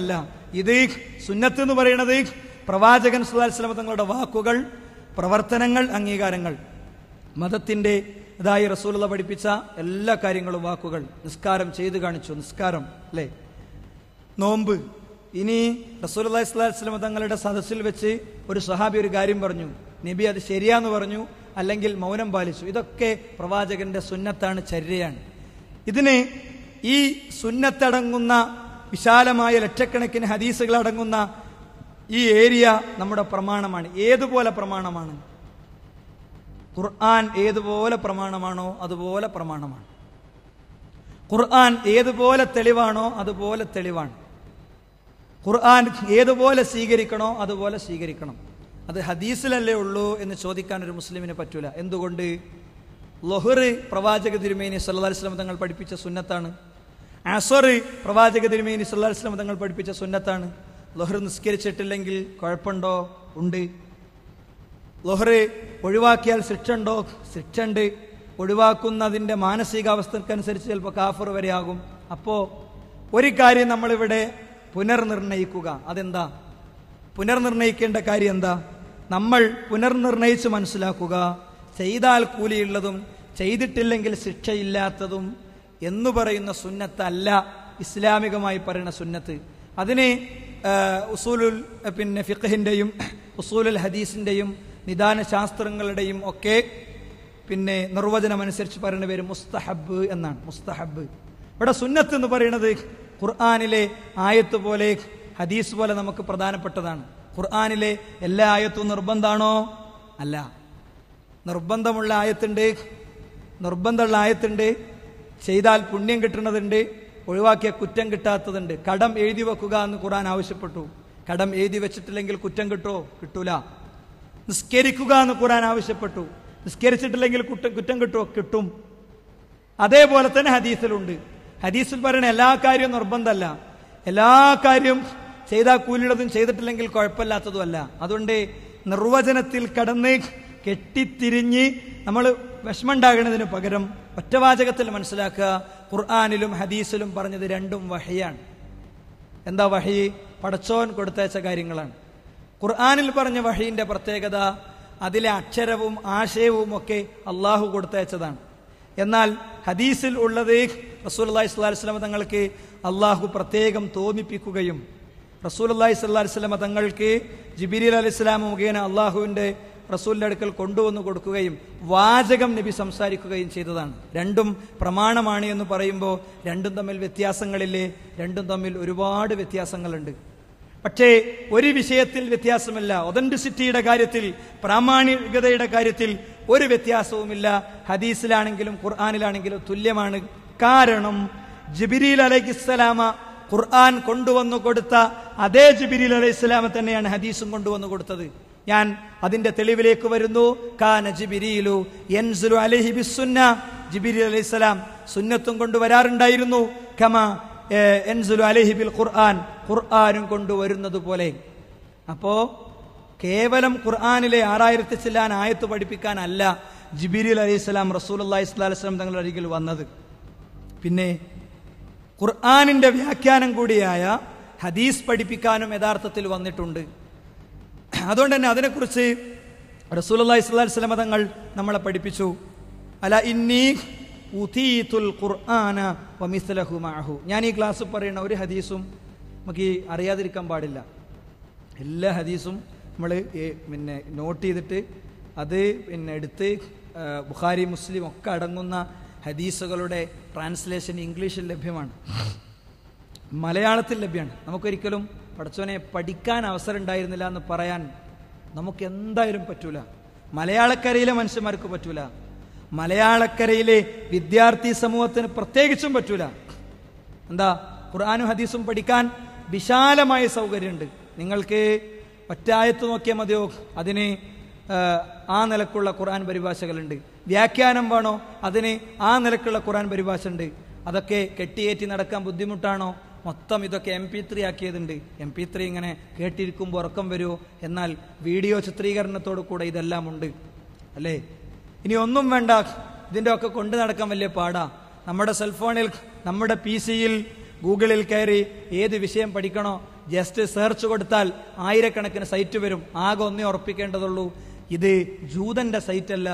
അല്ല. ഇത് സുന്നത്ത് എന്ന് പറയുന്നത് പ്രവാചകൻ സല്ലല്ലാഹു അലൈഹി വസല്ലം തങ്ങളുടെ വാക്കുകൾ, പ്രവർത്തനങ്ങൾ, അംഗീകാരങ്ങൾ, മതത്തിന്റെ ഇതായി റസൂലുള്ള പഠിപ്പിച്ച എല്ലാ കാര്യങ്ങളും, വാക്കുകൾ. നിസ്കാരം ചെയ്തു കാണിച്ചു, നിസ്കാരം, അല്ലേ? നോമ്പ്. ഇനി റസൂലുള്ളാഹി സ്വല്ലല്ലാഹു അലൈഹി വസല്ലം തങ്ങളുടെ സദസ്സിൽ വെച്ച് ഒരു സ്വഹാബി ഒരു കാര്യം പറഞ്ഞു, നബി അത് ശരിയാന്ന് പറഞ്ഞു, അല്ലെങ്കിൽ മൗനം പാലിച്ചു. ഇതൊക്കെ പ്രവാചകന്റെ സുന്നത്താണ്, ചര്യയാണ്. ഇതിന് ഈ സുന്നത്തടങ്ങുന്ന വിശാലമായ ലക്ഷക്കണക്കിന് ഹദീസുകൾ അടങ്ങുന്ന ഈ ഏരിയ നമ്മുടെ പ്രമാണമാണ്. ഏതുപോലെ പ്രമാണമാണ്? ഖുർആൻ ഏതുപോലെ പ്രമാണമാണോ അതുപോലെ പ്രമാണമാണ്. ഖുർആൻ ഏതുപോലെ തെളിവാണോ അതുപോലെ തെളിവാണ്. ഖുർആൻ ഏതുപോലെ സ്വീകരിക്കണോ അതുപോലെ സ്വീകരിക്കണം. അത് ഹദീസിലല്ലേ ഉള്ളൂ എന്ന് ചോദിക്കാൻ ഒരു മുസ്ലിമിന് പറ്റൂല. എന്തുകൊണ്ട്? ളുഹർ പ്രവാചക തിരുമേനി സല്ലല്ലാഹു അലൈഹി വസല്ലം തങ്ങൾ പഠിപ്പിച്ച സുന്നത്താണ്. അസ്ർ പ്രവാചക തിരുമേനി സല്ലല്ലാഹു അലൈഹി വസല്ലം തങ്ങൾ പഠിപ്പിച്ച സുന്നത്താണ്. ളുഹർ നിസ്കരിച്ചിട്ടില്ലെങ്കിൽ കുഴപ്പമുണ്ടോ? ഉണ്ട്. ളുഹർ ഒഴിവാക്കിയാൽ ശിക്ഷ ഉണ്ടോ? ശിക്ഷ ഉണ്ട്. ഒഴിവാക്കുന്നതിന്റെ മാനസികാവസ്ഥക്കനുസരിച്ച് ചിലപ്പോൾ കാഫർ വരെ ആകും. അപ്പോ ഒരു കാര്യം നമ്മളിവിടെ പുനർനിർണയിക്കുക. അതെന്താ? പുനർനിർണയിക്കേണ്ട കാര്യം എന്താ? നമ്മൾ പുനർനിർണയിച്ച് മനസ്സിലാക്കുക, ചെയ്താൽ കൂലിയുള്ളതും ചെയ്തിട്ടില്ലെങ്കിൽ ശിക്ഷയില്ലാത്തതും എന്ന് പറയുന്ന സുന്നത്തല്ല ഇസ്ലാമികമായി പറയുന്ന സുന്നത്ത്. അതിന് ഉസൂലുൽ ഫിഖ്ഹിന്റെയും ഉസൂലുൽ ഹദീസിന്റെയും നിദാന ശാസ്ത്രങ്ങളുടെയും ഒക്കെ നിർവചനം അനുസരിച്ച് പറയുന്ന പേര് മുസ്തഹബ് എന്നാണ്. മുസ്തഹബ്. ഇവിടെ സുന്നത്ത് എന്ന് പറയുന്നത് ഖുർആനിലെ ആയത്ത് പോലെ ഹദീസ് പോലെ നമുക്ക് പ്രധാനപ്പെട്ടതാണ്. ഖുർആനിലെ എല്ലാ ആയത്തും നിർബന്ധമാണോ? അല്ല. നിർബന്ധമുള്ള ആയത്തുണ്ട്, ചെയ്താൽ പുണ്യം കിട്ടുന്നതുണ്ട്, ഒഴിവാക്കിയ കുറ്റം കിട്ടാത്തതുണ്ട്. കടം എഴുതി വെക്കുക എന്ന് ഖുർആൻ ആവശ്യപ്പെട്ടു. കടം എഴുതി വെച്ചിട്ടില്ലെങ്കിൽ കുറ്റം കിട്ടുമോ? കിട്ടൂല. നിസ്കരിക്കുക എന്ന് ഖുർആൻ ആവശ്യപ്പെട്ടു. നിസ്കരിച്ചിട്ടില്ലെങ്കിൽ കുറ്റം കിട്ടുമോ? കിട്ടും. അതേപോലെ തന്നെ ഹദീസിലുണ്ട്. ഹദീസിൽ പറയുന്ന എല്ലാ കാര്യവും നിർബന്ധമല്ല. എല്ലാ കാര്യവും ചെയ്താൽ കൂലിയുള്ളതും ചെയ്തിട്ടില്ലെങ്കിൽ കുഴപ്പമില്ലാത്തതുമല്ല. അതുകൊണ്ട് നിർവചനത്തിൽ കടന്ന് കെട്ടിത്തിരിഞ്ഞ് നമ്മൾ വിഷമമുണ്ടാകുന്നതിന് പകരം ഒറ്റവാചകത്തിൽ മനസ്സിലാക്കുക, ഖുർആനിലും ഹദീസിലും പറഞ്ഞത് രണ്ടും വഹയാണ്. എന്താ വഹി? പടച്ചോൻ കൊടുത്തയച്ച കാര്യങ്ങളാണ്. ഖുർആനിൽ പറഞ്ഞ വഹീന്റെ പ്രത്യേകത അതിലെ അക്ഷരവും ആശയവും ഒക്കെ അള്ളാഹു കൊടുത്തയച്ചതാണ്. എന്നാൽ ഹദീസിൽ ഉള്ളത് റസൂലുള്ളാഹി സ്വല്ലല്ലാഹി അലൈഹി വസല്ലം തങ്ങൾക്ക് അള്ളാഹു പ്രത്യേകം തോന്നിപ്പിക്കുകയും റസൂലുള്ളാഹി സ്വല്ലല്ലാഹി അലൈഹി വസല്ലം തങ്ങൾക്ക് ജിബ്രീൽ അലൈഹിസ്സലാം മുഖേന അള്ളാഹുവിന്റെ റസൂലിന്റെ അടുക്കൽ കൊണ്ടുവന്ന് കൊടുക്കുകയും വാചകം നബി സംസാരിക്കുകയും ചെയ്തതാണ്. രണ്ടും പ്രമാണമാണ് എന്ന് പറയുമ്പോൾ രണ്ടും തമ്മിൽ വ്യത്യാസങ്ങളില്ലേ? രണ്ടും തമ്മിൽ ഒരുപാട് വ്യത്യാസങ്ങളുണ്ട്. പക്ഷേ ഒരു വിഷയത്തിൽ വ്യത്യാസമില്ല. ഒതന്റിസിറ്റിയുടെ കാര്യത്തിൽ, പ്രാമാണികതയുടെ കാര്യത്തിൽ ഒരു വ്യത്യാസവുമില്ല. ഹദീസിലാണെങ്കിലും ഖുർആനിലാണെങ്കിലും തുല്യമാണ്. കാരണം ജിബ്രീൽ അലൈഹിസ്സലാമ ഖുർആൻ കൊണ്ടുവന്നു കൊടുത്ത അതേ ജിബ്രീൽ അലൈഹിസ്സലാമ തന്നെയാണ് ഹദീസും കൊണ്ടുവന്നു കൊടുത്തത്. ഞാൻ അതിന്റെ തെളിവിലേക്ക് വരുന്നു. കാന ജിബ്രീലു യൻസിലു അലൈഹി ബിസ്സുന്ന, ജിബ്രീൽ അലൈഹിസ്സലാം സുന്നത്തും കൊണ്ടുവരാറുണ്ടായിരുന്നു. കമാ യൻസിലു അലൈഹി ബിൽ ഖുർആൻ, ഖുർആനും കൊണ്ടുവരുന്നത് പോലെ. അപ്പോ കേവലം ഖുർആനിലെ 6000 ചില്ലാൻ ആയത്ത് പഠിപ്പിക്കാനല്ല ജിബ്രീൽ അലൈഹിസ്സലാം റസൂലുള്ളാഹി സ്വല്ലല്ലാഹി അലൈഹി വസല്ലം തങ്ങളുടെ അരികിൽ വന്നത്. പിന്നെ ഖുർആനിന്റെ വ്യാഖ്യാനം കൂടിയായ ഹദീസ് പഠിപ്പിക്കാനും യഥാർത്ഥത്തിൽ വന്നിട്ടുണ്ട്. അതുകൊണ്ട് തന്നെ അതിനെക്കുറിച്ച് റസൂലുള്ളാഹി സ്വല്ലല്ലാഹി അലൈഹി വസല്ലം തങ്ങൾ നമ്മളെ പഠിപ്പിച്ചു. അല ഇന്നി ഉതീതുൽ ഖുർആന വമിസ്ലഹു മഅഹു. ഞാൻ ഈ ക്ലാസ് പറയുന്ന ഒരു ഹദീസും നമുക്ക് അറിയാതിരിക്കാൻ പാടില്ല. എല്ലാ ഹദീസും നമ്മൾ പിന്നെ നോട്ട് ചെയ്തിട്ട് അത് പിന്നെ എടുത്ത് ബുഖാരി മുസ്ലിം ഒക്കെ അടങ്ങുന്ന ഹദീസുകളുടെ ട്രാൻസ്ലേഷൻ ഇംഗ്ലീഷിൽ ലഭ്യമാണ്, മലയാളത്തിൽ ലഭ്യമാണ്. നമുക്കൊരിക്കലും പടച്ചോനെ പഠിക്കാൻ അവസരം ഉണ്ടായിരുന്നില്ല എന്ന് പറയാൻ നമുക്ക് എന്തായാലും പറ്റൂല. മലയാളക്കരയിലെ മനുഷ്യന്മാർക്ക് പറ്റൂല, മലയാളക്കരയിലെ വിദ്യാർത്ഥി സമൂഹത്തിന് പ്രത്യേകിച്ചും പറ്റൂല. എന്താ? ഖുർആനും ഹദീസും പഠിക്കാൻ വിശാലമായ സൗകര്യമുണ്ട്. നിങ്ങൾക്ക് ഒറ്റായത്ത് നോക്കിയാൽ മതിയോ, അതിന് ആ നിലക്കുള്ള ഖുർആൻ പരിഭാഷകളുണ്ട്. വ്യാഖ്യാനം വേണോ, അതിന് ആ നിലക്കുള്ള ഖുർആൻ പരിഭാഷ ഉണ്ട്. അതൊക്കെ കെട്ടിയേറ്റി നടക്കാൻ ബുദ്ധിമുട്ടാണോ, മൊത്തം ഇതൊക്കെ MP3 ആക്കിയതുണ്ട്. MP3 ഇങ്ങനെ കേട്ടിരിക്കുമ്പോൾ ഉറക്കം വരുമോ? എന്നാൽ വീഡിയോ ചിത്രീകരണത്തോടു കൂടെ ഇതെല്ലാം ഉണ്ട്, അല്ലേ? ഇനി ഒന്നും വേണ്ട, ഇതിൻ്റെ ഒക്കെ കൊണ്ടു നടക്കാൻ വലിയ പാടാ. നമ്മുടെ സെൽഫോണിൽ, നമ്മുടെ PC-യിൽ, ഗൂഗിളിൽ കയറി ഏത് വിഷയം പഠിക്കണോ ജസ്റ്റ് സെർച്ച് കൊടുത്താൽ 1000കണക്കിന് സൈറ്റ് വരും. ആകെ ഒന്നേ ഉറപ്പിക്കേണ്ടതുള്ളൂ, ഇത് ജൂതന്റെ സൈറ്റല്ല,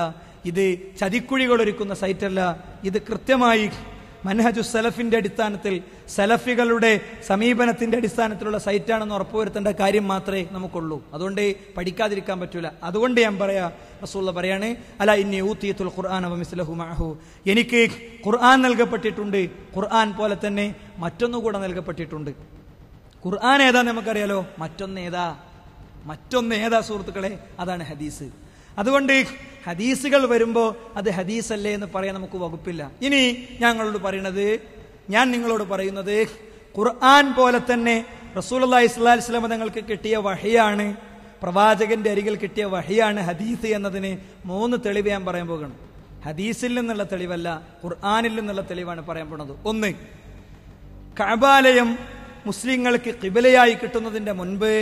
ഇത് ചതിക്കുഴികൾ ഒരുക്കുന്ന സൈറ്റല്ല, ഇത് കൃത്യമായി മൻഹജു സലഫിന്റെ അടിസ്ഥാനത്തിൽ, സലഫികളുടെ സമീപനത്തിന്റെ അടിസ്ഥാനത്തിലുള്ള സൈറ്റാണെന്ന് ഉറപ്പുവരുത്തേണ്ട കാര്യം മാത്രമേ നമുക്കുള്ളൂ. അതുകൊണ്ട് പഠിക്കാതിരിക്കാൻ പറ്റൂല. അതുകൊണ്ട് ഞാൻ പറയാ, റസൂലുള്ള പറയാണ്, അല ഇന്നി ഊതീതുൽ ഖുർആന വമിസ്ലഹു മഅഹു, എനിക്ക് ഖുർആൻ നൽകപ്പെട്ടിട്ടുണ്ട്, ഖുർആൻ പോലെ തന്നെ മറ്റൊന്നുകൂടെ നൽകപ്പെട്ടിട്ടുണ്ട്. ഖുർആൻ ഏതാ നമുക്കറിയാലോ, മറ്റൊന്ന് ഏതാ സുഹൃത്തുക്കളെ? അതാണ് ഹദീസ്. അതുകൊണ്ട് ഹദീസുകൾ വരുമ്പോൾ അത് ഹദീസല്ലേ എന്ന് പറയാൻ നമുക്ക് വകുപ്പില്ല. ഇനി ഞാൻ നിങ്ങളോട് പറയുന്നത് ഖുർആൻ പോലെ തന്നെ റസൂലുള്ളാഹി സ്വല്ലല്ലാഹി അലൈഹി വസല്ലം തങ്ങൾക്ക് കിട്ടിയ വഹിയാണ്, പ്രവാചകന്റെ അരികിൽ കിട്ടിയ വഹിയാണ് ഹദീസ് എന്നതിന് 3 തെളിവ് ഞാൻ പറയാൻ പോകുന്നു. ഹദീസിൽ നിന്നുള്ള തെളിവല്ല, ഖുർആനിൽ നിന്നുള്ള തെളിവാണ് പറയാൻ പോകുന്നത്. 1, കഅബാലയം മുസ്ലിങ്ങൾക്ക് ഖിബലയായി കിട്ടുന്നതിന്റെ മുൻപ്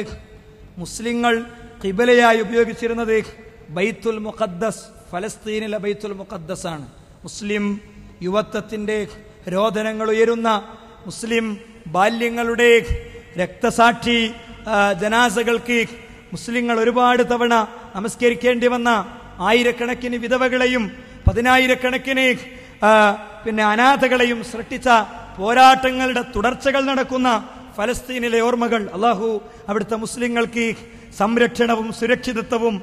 മുസ്ലിങ്ങൾ ഖിബലയായി ഉപയോഗിച്ചിരുന്നത് ബൈത്തുൽ മുഖദ്ദസ്, ഫലസ്തീനിലെ ബൈത്തുൽ മുഖദ്ദസ് ആണ്. മുസ്ലിം യുവത്വത്തിന്റെ രോദനങ്ങൾ ഉയരുന്ന, മുസ്ലിം ബാല്യങ്ങളുടെ രക്തസാക്ഷി ജനാസകൾക്ക് മുസ്ലിങ്ങൾ ഒരുപാട് തവണ നമസ്കരിക്കേണ്ടി വന്ന, 1000കണക്കിന് വിധവകളെയും 10000കണക്കിന് അനാഥകളെയും സൃഷ്ടിച്ച പോരാട്ടങ്ങളുടെ തുടർച്ചകൾ നടക്കുന്ന ഫലസ്തീനിലെ ഓർമ്മകൾ അള്ളാഹു അവിടുത്തെ മുസ്ലിങ്ങൾക്ക് സംരക്ഷണവും സുരക്ഷിതത്വവും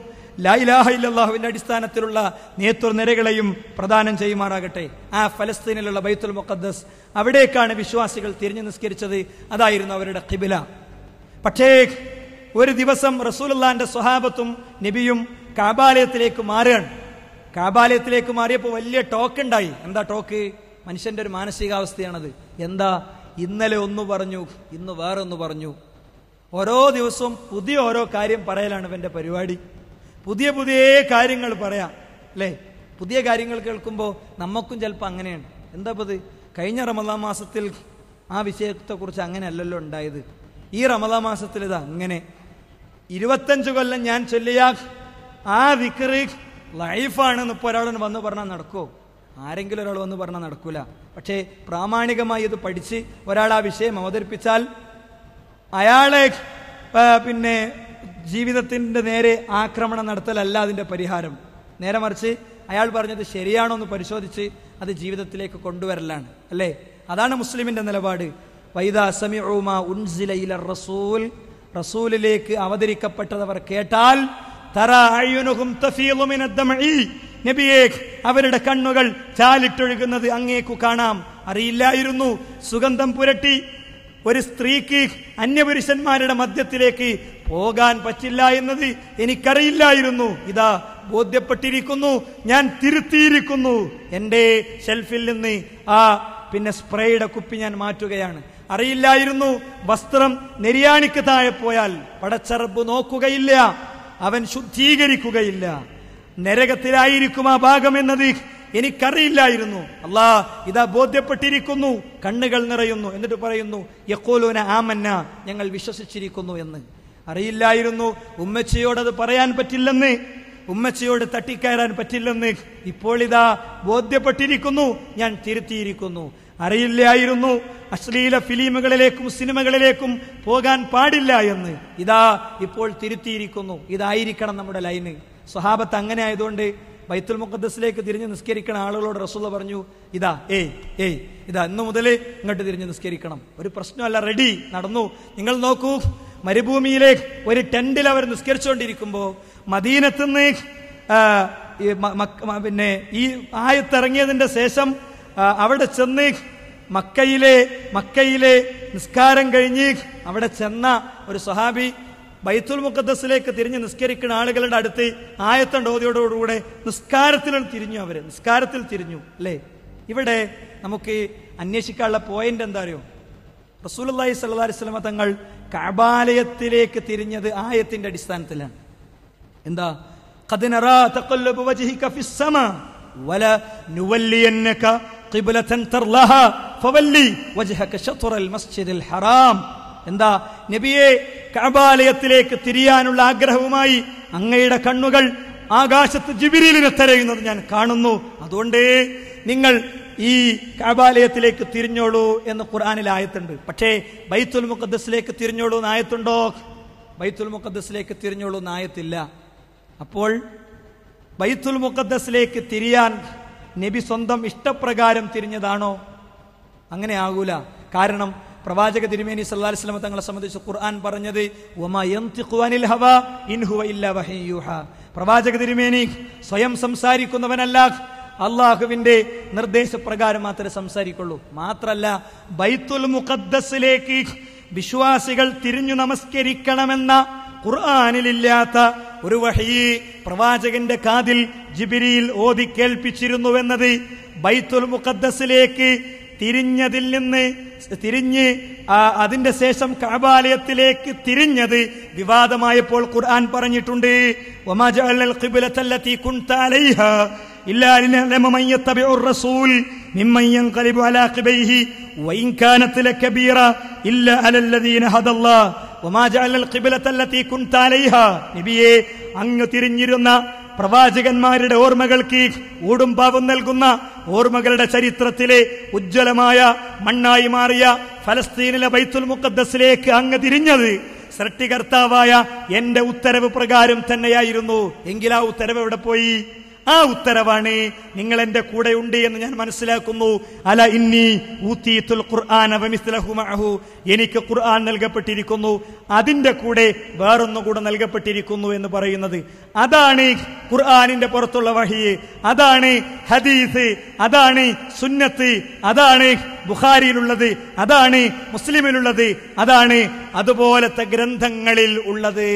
ലാ ഇലാഹ ഇല്ലല്ലാഹുവിന്റെ അടിസ്ഥാനത്തിലുള്ള നേതൃനിരകളെയും പ്രദാനം ചെയ്യുമാറാകട്ടെ. ആ ഫലസ്തീനിലുള്ള ബൈത്തുൽ മുഖദ്ദസ്, അവിടേക്കാണ് വിശ്വാസികൾ തിരിഞ്ഞു നിസ്കരിച്ചത്. അതായിരുന്നു അവരുടെ ഖിബല. പക്ഷേ ഒരു ദിവസം റസൂലുള്ളാഹിന്റെ സ്വഹാബത്തും നബിയും കഅബാലയത്തിലേക്ക് മാറുകയാണ്. കഅബാലയത്തിലേക്ക് മാറിയപ്പോൾ വലിയ ടോക്ക് ഉണ്ടായി. എന്താ ടോക്ക്? മനുഷ്യന്റെ ഒരു മാനസികാവസ്ഥയാണത്. എന്താ? ഇന്നലെ ഒന്ന് പറഞ്ഞു, ഇന്ന് വേറെ ഒന്ന് പറഞ്ഞു. ഓരോ ദിവസവും പുതിയ ഓരോ കാര്യം പറയലാണ് ഇവന്റെ പരിപാടി. പുതിയ പുതിയ കാര്യങ്ങൾ പറയാം, അല്ലേ? പുതിയ കാര്യങ്ങൾ കേൾക്കുമ്പോൾ നമുക്കും ചിലപ്പോൾ അങ്ങനെയാണ്. എന്താ ഇത്? കഴിഞ്ഞ റമദാൻ മാസത്തിൽ ആ വിഷയത്തെക്കുറിച്ച് അങ്ങനെയല്ലല്ലോ ഉണ്ടായത്, ഈ റമദാൻ മാസത്തിൽ ഇതാ അങ്ങനെ. 25 കൊല്ലം ഞാൻ ചൊല്ലിയ ആ ദിക്ർ ലൈഫാണെന്ന് ഇപ്പോൾ ഒരാൾ വന്ന് പറഞ്ഞാൽ നടക്കുമോ? ആരെങ്കിലും ഒരാൾ വന്ന് പറഞ്ഞാൽ നടക്കൂല. പക്ഷേ പ്രാമാണികമായി ഇത് പഠിച്ച് ഒരാൾ ആ വിഷയം അവതരിപ്പിച്ചാൽ അയാളെ ജീവിതത്തിന്റെ നേരെ ആക്രമണം നടത്തലല്ല അതിന്റെ പരിഹാരം. നേരെ മറിച്ച് അയാൾ പറഞ്ഞത് ശരിയാണോ എന്ന് പരിശോധിച്ച് അത് ജീവിതത്തിലേക്ക് കൊണ്ടുവരലാണ്, അല്ലേ? അതാണ് മുസ്ലിമിന്റെ നിലപാട്. വൈദാ സമിഉ മാ ഉൻസില ഇലർ റസൂൽ, റസൂലിലേക്ക് അവതരിക്കപ്പെട്ടതവർ കേട്ടാൽ തറാ അയ്യുനുഹും തഫീളു മിനദ്ദമഇ, നബിയേ അവരുടെ കണ്ണുകൾ ചാലിട്ടൊഴുകുന്നത് അങ്ങേക്കു കാണാം. അറിയില്ലായിരുന്നു സുഗന്ധം പുരട്ടി ഒരു സ്ത്രീക്ക് അന്യപുരുഷന്മാരുടെ മധ്യത്തിലേക്ക് പോകാൻ പറ്റില്ല എന്നത് എനിക്കറിയില്ലായിരുന്നു. ഇതാ ബോധ്യപ്പെട്ടിരിക്കുന്നു, ഞാൻ തിരുത്തിയിരിക്കുന്നു. എൻ്റെ ഷെൽഫിൽ നിന്ന് ആ സ്പ്രേയുടെ കുപ്പി ഞാൻ മാറ്റുകയാണ്. അറിയില്ലായിരുന്നു വസ്ത്രം നെരിയാണിക്ക് താഴെ പോയാൽ പടച്ചറബ് നോക്കുകയില്ല, അവൻ ശുദ്ധീകരിക്കുകയില്ല, നരകത്തിലായിരിക്കും ആ ഭാഗമെന്നത് എനിക്കറിയില്ലായിരുന്നു. അല്ലാ ഇതാ ബോധ്യപ്പെട്ടിരിക്കുന്നു, കണ്ണുകൾ നിറയുന്നു. എന്നിട്ട് പറയുന്നു യഖൂലൂന ആമന്ന, ഞങ്ങൾ വിശ്വസിച്ചിരിക്കുന്നു എന്ന്. അറിയില്ലായിരുന്നു ഉമ്മച്ചിയോടത് പറയാൻ പറ്റില്ലെന്ന്, ഉമ്മച്ചിയോട് തട്ടിക്കയറാൻ പറ്റില്ലെന്ന്. ഇപ്പോൾ ഇതാ ബോധ്യപ്പെട്ടിരിക്കുന്നു, ഞാൻ തിരുത്തിയിരിക്കുന്നു. അറിയില്ലായിരുന്നു അശ്ലീല ഫിലിമുകളിലേക്കും സിനിമകളിലേക്കും പോകാൻ പാടില്ല എന്ന്. ഇതാ ഇപ്പോൾ തിരുത്തിയിരിക്കുന്നു. ഇതായിരിക്കണം നമ്മുടെ ലൈന്. സ്വഹാബത്ത് അങ്ങനെ ആയതുകൊണ്ട് ബൈത്തുൽ മുഖദ്ദസിലേക്ക് തിരിഞ്ഞ് നിസ്കരിക്കണ ആളുകളോട് റസൂൽ പറഞ്ഞു, ഇതാ ഇതാ ഇന്നു മുതൽ ഇങ്ങോട്ട് തിരിഞ്ഞ് നിസ്കരിക്കണം. ഒരു പ്രശ്നമല്ല, റെഡി നടന്നു. നിങ്ങൾ നോക്കൂ, മരുഭൂമിയിലെ ഒരു ടെന്റിൽ അവർ നിസ്കരിച്ചുകൊണ്ടിരിക്കുമ്പോൾ മദീനത്തുനിന്ന് ഈ ആയത്തിറങ്ങിയതിന്റെ ശേഷം അവിടെ ചെന്ന് മക്കയിലെ നിസ്കാരം കഴിഞ്ഞ് അവിടെ ചെന്ന ഒരു സ്വഹാബി ബൈത്തുൽ മുഖദ്ദസിലേക്ക് തിരിഞ്ഞ് നിസ്കരിക്കുന്ന ആളുകളുടെ അടുത്ത് ആയത്തിന്റെ ഓതിയോടുകൂടെ നിസ്കാരത്തിൽ തിരിഞ്ഞു അല്ലേ? ഇവിടെ നമുക്ക് അന്വേഷിക്കാനുള്ള പോയിന്റ് എന്താ അറിയോ? റസൂലുള്ളാഹി സ്വല്ലല്ലാഹി അലൈഹി വസല്ലം തങ്ങൾ കഅബാലയത്തിലേക്ക് തിരിഞ്ഞത് ആയത്തിന്റെ അടിസ്ഥാനത്തിലാണ്. എന്താ? ഖദ് നറാ തഖല്ലബു വജ്ഹിക ഫിസ് സമാ വല നുവല്ലിയന്നക ഖിബ്ലതൻ തർലഹാ ഫവല്ലി വജ്ഹക ശത്റൽ മസ്ജിദിൽ ഹറാം. എന്താ നബിയെ, കഅബാലയത്തിലേക്ക് തിരിയാനുള്ള ആഗ്രഹവുമായി അങ്ങയുടെ കണ്ണുകൾ ആകാശത്ത് ജിബ്രീലിനെ തിരയുന്നത് ഞാൻ കാണുന്നു. അതുകൊണ്ട് നിങ്ങൾ ഈ കഅബാലയത്തിലേക്ക് തിരിഞ്ഞോളൂ എന്ന് ഖുർആനിൽ ആയത്തുണ്ട്. പക്ഷേ ബൈത്തുൽ മുഖദ്ദസിലേക്ക് തിരിഞ്ഞോളൂ എന്ന് ആയത്തുണ്ടോ? ബൈത്തുൽ മുഖദ്ദസിലേക്ക് തിരിഞ്ഞോളൂ എന്ന് ആയത്തില്ല. അപ്പോൾ ബൈത്തുൽ മുഖദ്ദസിലേക്ക് തിരിയാൻ നബി സ്വന്തം ഇഷ്ടപ്രകാരം തിരിഞ്ഞതാണോ? അങ്ങനെ ആകൂല. കാരണം പ്രവാചക തിരുമേനി സല്ലല്ലാഹു അലൈഹി വസല്ലം തങ്ങളെ സംബന്ധിച്ച് ഖുർആൻ പറഞ്ഞത് വമാ യൻതിഖു അനിൽ ഹവാ ഇൻ ഹുവ ഇല്ലാ വഹ്യു യൂഹാ. പ്രവാചക തിരുമേനി സ്വയം സംസാരിക്കുന്നവനല്ല, അള്ളാഹുവിന്റെ നിർദ്ദേശപ്രകാരം മാത്രമേ സംസാരിക്കുള്ളൂ. മാത്രല്ല, ബൈത്തുൽ മുഖദ്ദസിലേക്ക് വിശ്വാസികൾ തിരിഞ്ഞു നമസ്കരിക്കണമെന്ന ഖുർആനിലില്ലാത്ത ഒരു വഹ്യ് പ്രവാചകന്റെ കാതിൽ ജിബ്രീൽ ഓതി കേൾപ്പിച്ചിരുന്നുവെന്നത് ബൈത്തുൽ മുഖദ്ദസിലേക്ക് തിരിഞ്ഞ് അതിന്റെ ശേഷം കഅബാലയത്തിലേക്ക് തിരിഞ്ഞത് വിവാദമായപ്പോൾ ഖുർആൻ പറഞ്ഞിട്ടുണ്ട്, വമാ ജഅലൽ ഖിബ്ലതല്ലതി കുൻത അലൈഹാ ഇല്ലാ ലിനഅലമ മൻ യത്തബിഉർ റസൂൽ മിമ്മൻ യൻഖലിബു അലാ ഖിബൈഹി വഇൻ കാനത് ലകബീറ ഇല്ലാ അലല്ലദീന ഹദല്ലാഹ് വമാ ജഅലൽ ഖിബ്ലതല്ലതി കുൻത അലൈഹാ. നബിയെ, അങ്ങ് തിരിഞ്ഞിരുന്ന പ്രവാചകന്മാരുടെ ഓർമ്മകൾക്ക് ഊടും പാവും നൽകുന്ന ഓർമ്മകളുടെ ചരിത്രത്തിലെ ഉജ്ജ്വലമായ മണ്ണായി മാറിയ ഫലസ്തീനിലെ ബൈത്തുൽ മുഖദ്ദസിലേക്ക് അങ്ങ് തിരിഞ്ഞത് സൃഷ്ടികർത്താവായ എന്റെ ഉത്തരവ് പ്രകാരം തന്നെയായിരുന്നു. എങ്കിൽ ആ ഉത്തരവ് എവിടെ പോയി? ആ ഉത്തരവാണ് നിങ്ങൾ എന്റെ കൂടെ ഉണ്ട് എന്ന് ഞാൻ മനസ്സിലാക്കുന്നു. അല ഇന്നി ഊതീതുൽ ഖുർആന വമിസ്ലഹു മഅഹു, എനിക്ക് ഖുർആൻ നൽകപ്പെട്ടിരിക്കുന്നു, അതിന്റെ കൂടെ വേറൊന്നുകൂടെ നൽകപ്പെട്ടിരിക്കുന്നു എന്ന് പറയുന്നത്. അതാണ് ഖുർആനിന്റെ പുറത്തുള്ള വഹ്യ്, അതാണ് ഹദീസ്, അതാണ് സുന്നത്ത്, അതാണ് ബുഖാരിയിലുള്ളത്, അതാണ് മുസ്ലിമിലുള്ളത്, അതാണ് അതുപോലത്തെ ഗ്രന്ഥങ്ങളിൽ ഉള്ളത്.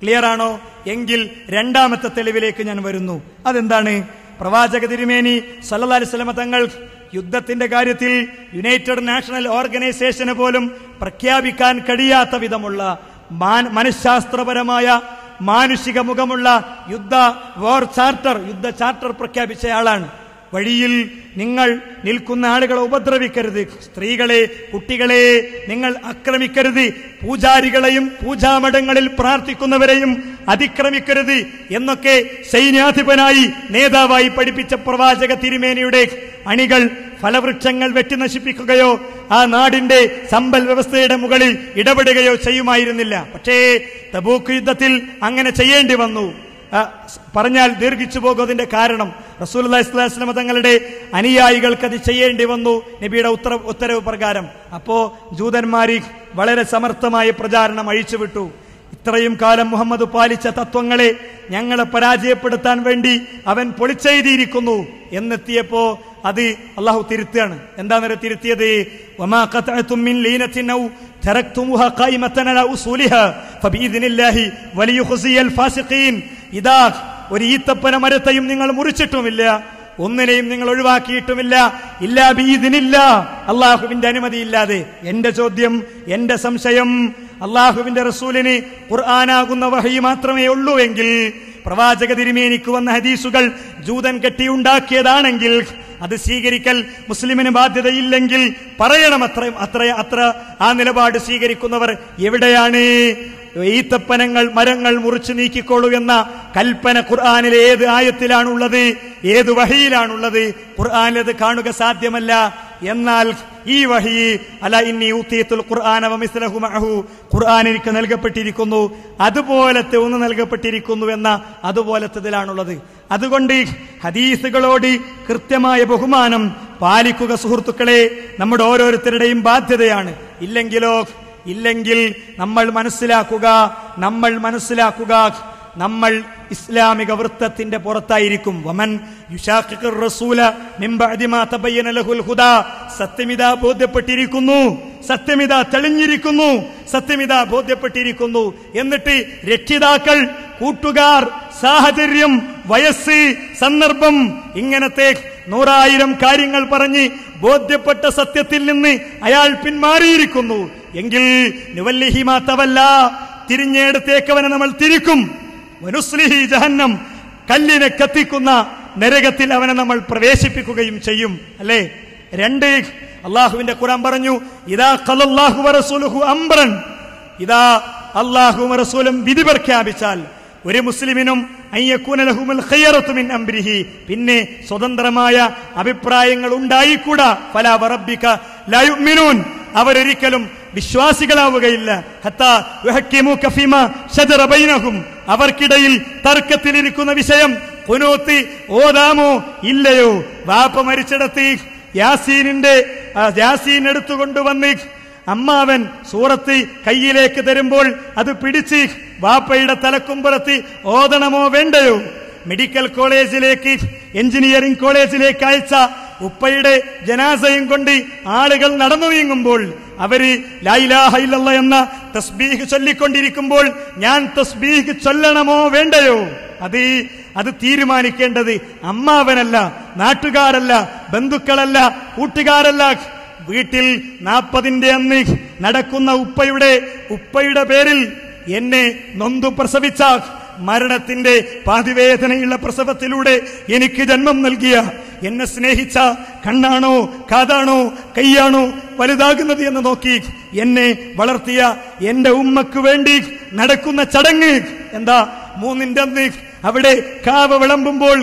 ക്ലിയർ ആണോ? എങ്കിൽ രണ്ടാമത്തെ തെളിവിലേക്ക് ഞാൻ വരുന്നു. അതെന്താണ്? പ്രവാചക തിരുമേനി സല്ലല്ലാഹു അലൈഹി വസല്ലം തങ്ങൾ യുദ്ധത്തിന്റെ കാര്യത്തിൽ യുണൈറ്റഡ് നാഷണൽ ഓർഗനൈസേഷന് പോലും പ്രഖ്യാപിക്കാൻ കഴിയാത്ത വിധമുള്ള മനഃശാസ്ത്രപരമായ മാനുഷിക മുഖമുള്ള യുദ്ധ ചാർട്ടർ പ്രഖ്യാപിച്ചയാളാണ്. വഴിയിൽ നിങ്ങൾ നിൽക്കുന്ന ആളുകളെ ഉപദ്രവിക്കരുത്, സ്ത്രീകളെ കുട്ടികളെ നിങ്ങൾ ആക്രമിക്കരുത്, പൂജാരികളെയും പൂജാമഠങ്ങളിൽ പ്രാർത്ഥിക്കുന്നവരെയും അതിക്രമിക്കരുത് എന്നൊക്കെ സൈന്യാധിപനായി നേതാവായി പഠിപ്പിച്ച പ്രവാചക തിരുമേനിയുടെ അണികൾ ഫലവൃക്ഷങ്ങൾ വെട്ടി നശിപ്പിക്കുകയോ ആ നാടിന്റെ സമ്പൽ വ്യവസ്ഥയുടെ മുകളിൽ ഇടപെടുകയോ ചെയ്യുമായിരുന്നില്ല. പക്ഷേ തബൂക്ക് യുദ്ധത്തിൽ അങ്ങനെ ചെയ്യേണ്ടി വന്നു. പറഞ്ഞാൽ ദീർഘിച്ചു പോകും. അതിന്റെ കാരണം റസൂലുള്ളാഹി സ്വല്ലല്ലാഹു അലൈഹി വസല്ലം തങ്ങളുടെ അനുയായികൾക്ക് അത് ചെയ്യേണ്ടി വന്നു നബിയുടെ ഉത്തരവ് പ്രകാരം. അപ്പോ ജൂതന്മാർ വളരെ സമർത്ഥമായ പ്രചാരണം അഴിച്ചുവിട്ടു. ഇത്രയും കാലം മുഹമ്മദ് പാലിച്ച തത്വങ്ങളെ ഞങ്ങളെ പരാജയപ്പെടുത്താൻ വേണ്ടി അവൻ പൊളിച്ചെഴുതിയിരിക്കുന്നു എന്നെത്തിയപ്പോ അത് അള്ളാഹു തിരുത്തുകയാണ്. എന്താണെന്ന് തിരുത്തിയത്? വമാ ഖതഅതും മിൻ ലീനത്തിൻ ഔ തറക്തുമുഹാ ഖായിമതൻ അലാ ഉസൂലിഹാ ഫബിഇദ്നില്ലാഹി വലിയുഖ്സിയൽ ഫാസിഖീൻ. ഇതാ ഒരു ഈത്തപ്പന മരത്തെയും നിങ്ങൾ മുറിച്ചിട്ടുമില്ല, ഒന്നിനെയും നിങ്ങൾ ഒഴിവാക്കിയിട്ടുമില്ല, ഇല്ലാ ബിഇദ്നില്ലാ, അള്ളാഹുവിന്റെ അനുമതിയില്ലാതെ. എന്റെ ചോദ്യം, എന്റെ സംശയം, അള്ളാഹുവിന്റെ റസൂലിന് ഖുർആനാകുന്ന വഹയി മാത്രമേ ഉള്ളൂ എങ്കിൽ പ്രവാചക തിരുമേനിക്ക് വന്ന ഹദീസുകൾ ജൂതൻ കെട്ടിയുണ്ടാക്കിയതാണെങ്കിൽ അത് സ്വീകരിക്കൽ മുസ്ലിമിന് ബാധ്യതയില്ലെങ്കിൽ പറയണം. അത്ര ആ നിലപാട് സ്വീകരിക്കുന്നവർ എവിടെയാണ്? ഈത്തപ്പനങ്ങൾ മരങ്ങൾ മുറിച്ചു നീക്കിക്കോളൂ എന്ന കൽപ്പന ഖുർആനിലെ ഏത് ആയത്തിലാണുള്ളത്? ഏത് വഹിയിലാണുള്ളത്? ഖുർആനിലത് കാണുക സാധ്യമല്ല. എന്നാൽ ഈ വഹി അല ഇന്നി ഊതീതുൽ ഖുർആന വമിസ്ലഹു മഅഹു, ഖുർആൻ എനിക്ക് നൽകപ്പെട്ടിരിക്കുന്നു, അതുപോലത്തെ ഒന്ന് നൽകപ്പെട്ടിരിക്കുന്നു എന്ന അതുപോലത്തതിലാണുള്ളത്. അതുകൊണ്ട് ഹദീസുകളോട് കൃത്യമായ ബഹുമാനം പാലിക്കുക സുഹൃത്തുക്കളെ നമ്മുടെ ഓരോരുത്തരുടെയും ബാധ്യതയാണ്. ഇല്ലെങ്കിൽ നമ്മൾ മനസ്സിലാക്കുക നമ്മൾ ഇസ്ലാമിക വൃത്തത്തിന്റെ പുറത്തായിരിക്കും. വമൻ യുശാഖിഖുർ റസൂല മിൻ ബഅദി മാ തബയ്യന ലഹുൽ ഹുദാ, സത്യമിത ബോധ്യപ്പെട്ടിരിക്കുന്നു, സത്യമിത തെളിഞ്ഞിരിക്കുന്നു, സത്യമിത ബോധ്യപ്പെട്ടിരിക്കുന്നു. എന്നിട്ട് രക്ഷിതാക്കൾ, കൂട്ടുകാർ, സാഹചര്യം, വയസ്സ്, സന്ദർഭം, ഇങ്ങനത്തെ 100,000 കാര്യങ്ങൾ പറഞ്ഞ് ബോധ്യപ്പെട്ട സത്യത്തിൽ നിന്ന് അയാൾ പിന്മാറിയിരിക്കുന്നു എങ്കിൽ നുവല്ലിഹി മാ തവല്ല, തിരിഞ്ഞെടുത്തേക്കവനെ നമ്മൾ തിരിക്കും. വനുസ്ലിഹി ജഹന്നം, കല്ലിനെ കത്തിക്കുന്ന നരകത്തിൽ അവനെ നമ്മൾ പ്രവേശിപ്പിക്കുകയും ചെയ്യും. അല്ലേ? 2, അള്ളാഹുവിന്റെ ഖുർആൻ പറഞ്ഞു, ഇദാ ഖലല്ലാഹു വറസൂലുഹു അംറൻ, ഇദാ അല്ലാഹുവും റസൂലും വിധി പ്രഖ്യാപിച്ചാൽ ഒരു മുസ്ലിമിനും അയ്യകൂന ലഹുൽ ഖിയറതു മിൻ അംരിഹി, പിന്നെ സ്വതന്ത്രമായ അഭിപ്രായങ്ങൾ ഉണ്ടായിക്കൂടാ. ഫലാ വറബ്ബിക ലാ യുഅ്മിനൂൻ, അവരൊരിക്കലും വിശ്വാസികളാവുകയില്ല. ഹത്താ യുഹക്കിമുക ഫീമാ ശജറ ബൈനഹും, അവർക്കിടയിൽ തർക്കത്തിലിരിക്കുന്ന വിഷയം ഖുനൂത്ത് ഓതാമോ ഇല്ലയോ? വാപ്പ മരിച്ചിടത്ത് യാസീൻ എടുത്തുകൊണ്ടുവന്ന് അമ്മാവൻ സൂറത്ത് കയ്യിലേക്ക് തരുമ്പോൾ അത് പിടിച്ച് വാപ്പയുടെ തലക്കുമ്പുറത്ത് ഓതണമോ വേണ്ടയോ? മെഡിക്കൽ കോളേജിലേക്ക്, എഞ്ചിനീയറിംഗ് കോളേജിലേക്ക് അയച്ച ഉപ്പയുടെ ജനാസയും കൊണ്ട് ആളുകൾ നടന്നു നീങ്ങുമ്പോൾ അവര് ലാ ഇലാഹ ഇല്ലല്ലാഹ് എന്ന തസ്ബീഹ് ചൊല്ലിക്കൊണ്ടിരിക്കുമ്പോൾ ഞാൻ തസ്ബീഹ് ചൊല്ലണമോ വേണ്ടയോ? അത് തീരുമാനിക്കേണ്ടത് അമ്മാവനല്ല, നാട്ടുകാരല്ല, ബന്ധുക്കളല്ല, കൂട്ടുകാരല്ല. വീട്ടിൽ 40ന്റെ അന്ന് നടക്കുന്ന ഉപ്പയുടെ പേരിൽ എന്നെ നൊന്തു പ്രസവിച്ച, മരണത്തിന്റെ പാതിവേദനയുള്ള പ്രസവത്തിലൂടെ എനിക്ക് ജന്മം നൽകിയ, എന്നെ സ്നേഹിച്ച കണ്ണാണോ കാതാണോ കൈയാണോ വലുതാകുന്നത് എന്ന് നോക്കി എന്നെ വളർത്തിയ എന്റെ ഉമ്മക്ക് വേണ്ടി നടക്കുന്ന ചടങ്ങ് എന്താ? 3ന്റെ അന്ന് അവിടെ കാവ വിളമ്പുമ്പോൾ,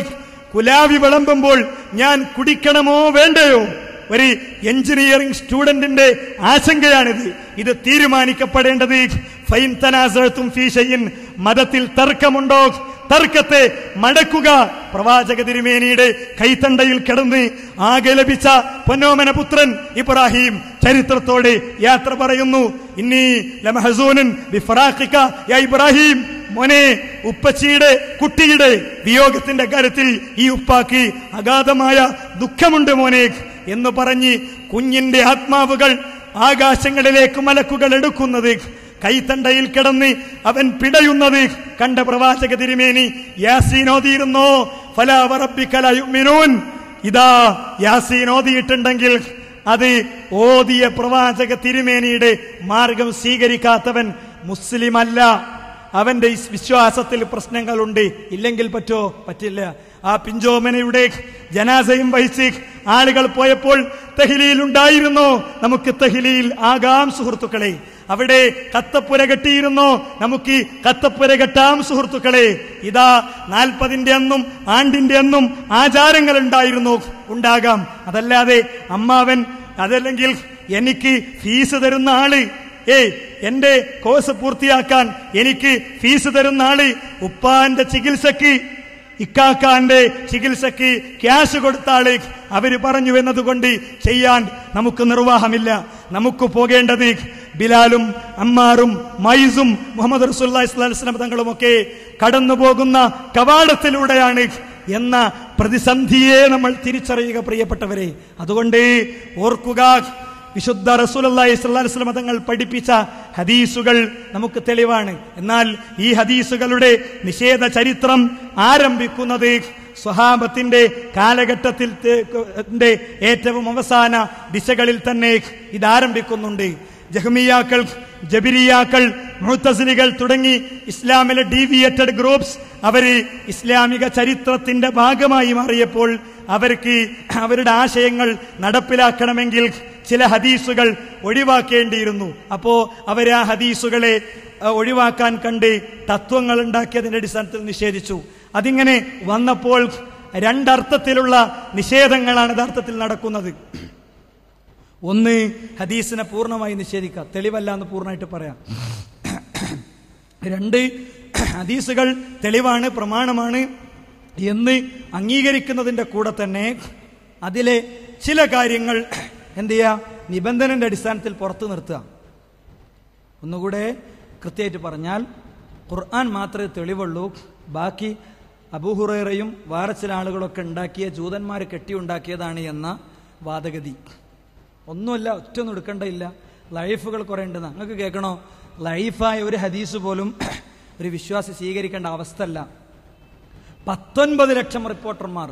കുലാവി വിളമ്പുമ്പോൾ ഞാൻ കുടിക്കണമോ വേണ്ടയോ? ഒരു എഞ്ചിനീയറിംഗ് സ്റ്റുഡന്റിന്റെ ആശങ്കയാണിത്. ഇത് തീരുമാനിക്കപ്പെടേണ്ടത് ഫൈൻ തനാസഅതും ഫീ ഷൈഇൻ, മതത്തിൽ തർക്കമുണ്ടോ? തർക്കത്തെ മടക്കുക. പ്രവാചക തിരുമേനിയുടെ കൈത്തണ്ടയിൽ കിടന്ന് ആകെ ലഭിച്ച പൊന്നോമന പുത്രൻ ഇബ്രാഹിം ചരിത്രത്തോടെ യാത്ര പറയുന്നു. ഇന്നി ലമഹസൂനൻ ബിഫറാഖിക യാ ഇബ്രാഹിം, മോനെ, ഉപ്പച്ചിയുടെ കുട്ടിയുടെ വിയോഗത്തിന്റെ കാര്യത്തിൽ ഈ ഉപ്പാക്ക് അഗാധമായ ദുഃഖമുണ്ട് മോനെ എന്ന് പറഞ്ഞ് കുഞ്ഞിന്റെ ആത്മാവുകൾ ആകാശങ്ങളിലേക്ക് മലക്കുകൾ എടുക്കുന്നത്, കൈത്തണ്ടയിൽ കിടന്ന് അവൻ പിടയുന്നത് കണ്ട പ്രവാചക തിരുമേനി യാസീൻ ഓതിയിരുന്നോ? ഫലാ വറബ്ബിക ലാ യുഅ്മിനൂൻ. ഇതാ യാസീൻ ഓതിയിട്ടുണ്ടെങ്കിൽ അത് ഓതിയ പ്രവാചക തിരുമേനിയുടെ മാർഗം സ്വീകരിക്കാത്തവൻ മുസ്ലിം അല്ല. അവന്റെ വിശ്വാസത്തിൽ പ്രശ്നങ്ങളുണ്ട്. ഇല്ലെങ്കിൽ പറ്റില്ല. ആ പിഞ്ചോമനയുടെ ജനാസയും വഹിച്ച് ആളുകൾ പോയപ്പോൾ തഹ്ലീൽ ഉണ്ടായിരുന്നോ? നമുക്ക് തഹ്ലീൽ ആകാം സുഹൃത്തുക്കളെ. അവിടെ കത്തപ്പുര കെട്ടിയിരുന്നോ? നമുക്ക് കത്തപ്പുര കെട്ടാം സുഹൃത്തുക്കളെ. ഇതാ 40ന്റെ അന്നും ആണ്ടിന്റെ അന്നും ആചാരങ്ങൾ ഉണ്ടാകാം. അതല്ലാതെ അമ്മാവൻ, അതല്ലെങ്കിൽ എനിക്ക് ഫീസ് തരുന്ന ആള്, എന്റെ കോഴ്സ് പൂർത്തിയാക്കാൻ എനിക്ക് ഫീസ് തരുന്ന ആള് ഉപ്പാന്റെ ചികിത്സക്ക്, ഇക്കാക്കാന്റെ ചികിത്സക്ക് ക്യാഷ് കൊടുത്ത ആള് അവര് പറഞ്ഞു എന്നതുകൊണ്ട് ചെയ്യാൻ നമുക്ക് നിർവാഹമില്ല. നമുക്ക് പോകേണ്ടത് ബിലാലും അമ്മാറും മൈസും മുഹമ്മദ് റസൂലുള്ളാഹി സ്വല്ലല്ലാഹു അലൈഹി വസല്ലം തങ്ങളുമൊക്കെ കടന്നു പോകുന്ന കവാടത്തിലൂടെയാണ് എന്ന പ്രതിസന്ധിയെ നമ്മൾ തിരിച്ചറിയുക പ്രിയപ്പെട്ടവരെ. അതുകൊണ്ട് ഓർക്കുക, വിശുദ്ധ റസൂലുള്ളാഹി സ്വല്ലല്ലാഹു അലൈഹി വസല്ലം തങ്ങൾ പഠിപ്പിച്ച ഹദീസുകൾ നമുക്ക് തെളിവാണ്. എന്നാൽ ഈ ഹദീസുകളുടെ നിഷേധ ചരിത്രം ആരംഭിക്കുന്നത് സ്വഹാബത്തിന്റെ കാലഘട്ടത്തിൽ ഏറ്റവും അവസാന ദിശകളിൽ തന്നെ ഇതാരംഭിക്കുന്നുണ്ട്. ജഹ്മിയാക്കൾ, ജബിരിയാക്കൾ, മുഅ്തസിലികൾ തുടങ്ങി ഇസ്ലാമിലെ ഡീവിയേറ്റഡ് ഗ്രൂപ്പ്സ് അവര് ഇസ്ലാമിക ചരിത്രത്തിന്റെ ഭാഗമായി മാറിയപ്പോൾ അവർക്ക് അവരുടെ ആശയങ്ങൾ നടപ്പിലാക്കണമെങ്കിൽ ചില ഹദീസുകൾ ഒഴിവാക്കേണ്ടിയിരുന്നു. അപ്പോ അവർ ആ ഹദീസുകളെ ഒഴിവാക്കാൻ കണ്ട് തത്വങ്ങൾ ഉണ്ടാക്കിയതിന്റെ അടിസ്ഥാനത്തിൽ നിഷേധിച്ചു. അതിങ്ങനെ വന്നപ്പോൾ രണ്ടർത്ഥത്തിലുള്ള നിഷേധങ്ങളാണ് യഥാർത്ഥത്തിൽ നടക്കുന്നത്. ഒന്ന്, ഹദീസിനെ പൂർണ്ണമായി നിഷേധിക്കുക, തെളിവല്ല എന്ന് പൂർണ്ണമായിട്ട് പറയാം. രണ്ട്, ഹദീസുകൾ തെളിവാണ്, പ്രമാണമാണ് എന്ന് അംഗീകരിക്കുന്നതിന്റെ കൂടെ തന്നെ അതിലെ ചില കാര്യങ്ങൾ എന്ത് ചെയ്യുക, നിബന്ധനന്റെ അടിസ്ഥാനത്തിൽ പുറത്തു നിർത്തുക. ഒന്നുകൂടെ കൃത്യമായിട്ട് പറഞ്ഞാൽ, ഖുർആൻ മാത്രമേ തെളിവുള്ളൂ, ബാക്കി അബൂഹുറൈറയും വേറെ ചില ആളുകളൊക്കെ ഉണ്ടാക്കിയ ജൂതന്മാർ കെട്ടിയുണ്ടാക്കിയതാണ് എന്ന വാദഗതി. ഒന്നുമല്ല, ഒറ്റൊന്നും എടുക്കേണ്ടയില്ല. ലൈഫുകൾ കുറേ ഉണ്ടെന്ന് നിങ്ങൾക്ക് കേൾക്കണോ? ലൈഫായ ഒരു ഹദീസ് പോലും ഒരു വിശ്വാസി സ്വീകരിക്കേണ്ട അവസ്ഥ അല്ല. 19 ലക്ഷം റിപ്പോർട്ടർമാർ,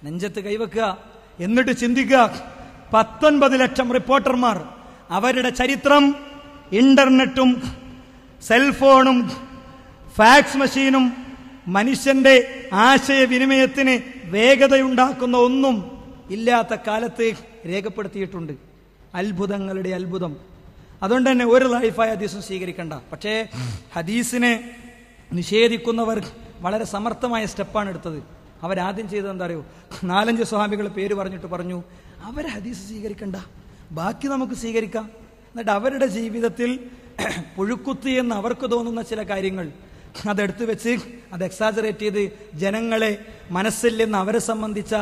നെഞ്ചത്ത് കൈവെക്കുക, എന്നിട്ട് ചിന്തിക്കുക. 19 ലക്ഷം റിപ്പോർട്ടർമാർ, അവരുടെ ചരിത്രം ഇന്റർനെറ്റും സെൽഫോണും ഫാക്സ് മെഷീനും മനുഷ്യന്റെ ആശയവിനിമയത്തിന് വേഗതയുണ്ടാക്കുന്ന ഒന്നും ഇല്ലാത്ത കാലത്ത് രേഖപ്പെടുത്തിയിട്ടുണ്ട്. അത്ഭുതങ്ങളുടെ അത്ഭുതം. അതുകൊണ്ട് തന്നെ ഒരു ലൈഫായ ഹദീസും സ്വീകരിക്കണ്ട. പക്ഷേ ഹദീസിനെ നിഷേധിക്കുന്നവർ വളരെ സമർത്ഥമായ സ്റ്റെപ്പാണ് എടുത്തത്. അവരാദ്യം ചെയ്തത് എന്താ അറിയോ? 4-5 സ്വഹാബികളുടെ പേര് പറഞ്ഞിട്ട് പറഞ്ഞു, അവർ ഹദീസ് സ്വീകരിക്കണ്ട, ബാക്കി നമുക്ക് സ്വീകരിക്കാം. എന്നിട്ട് അവരുടെ ജീവിതത്തിൽ പുഴുക്കുത്തി എന്ന് അവർക്ക് തോന്നുന്ന ചില കാര്യങ്ങൾ അതെടുത്തു വെച്ച് അത് എക്സാജറേറ്റ് ചെയ്ത് ജനങ്ങളെ മനസ്സിൽ നിന്ന് അവരെ സംബന്ധിച്ച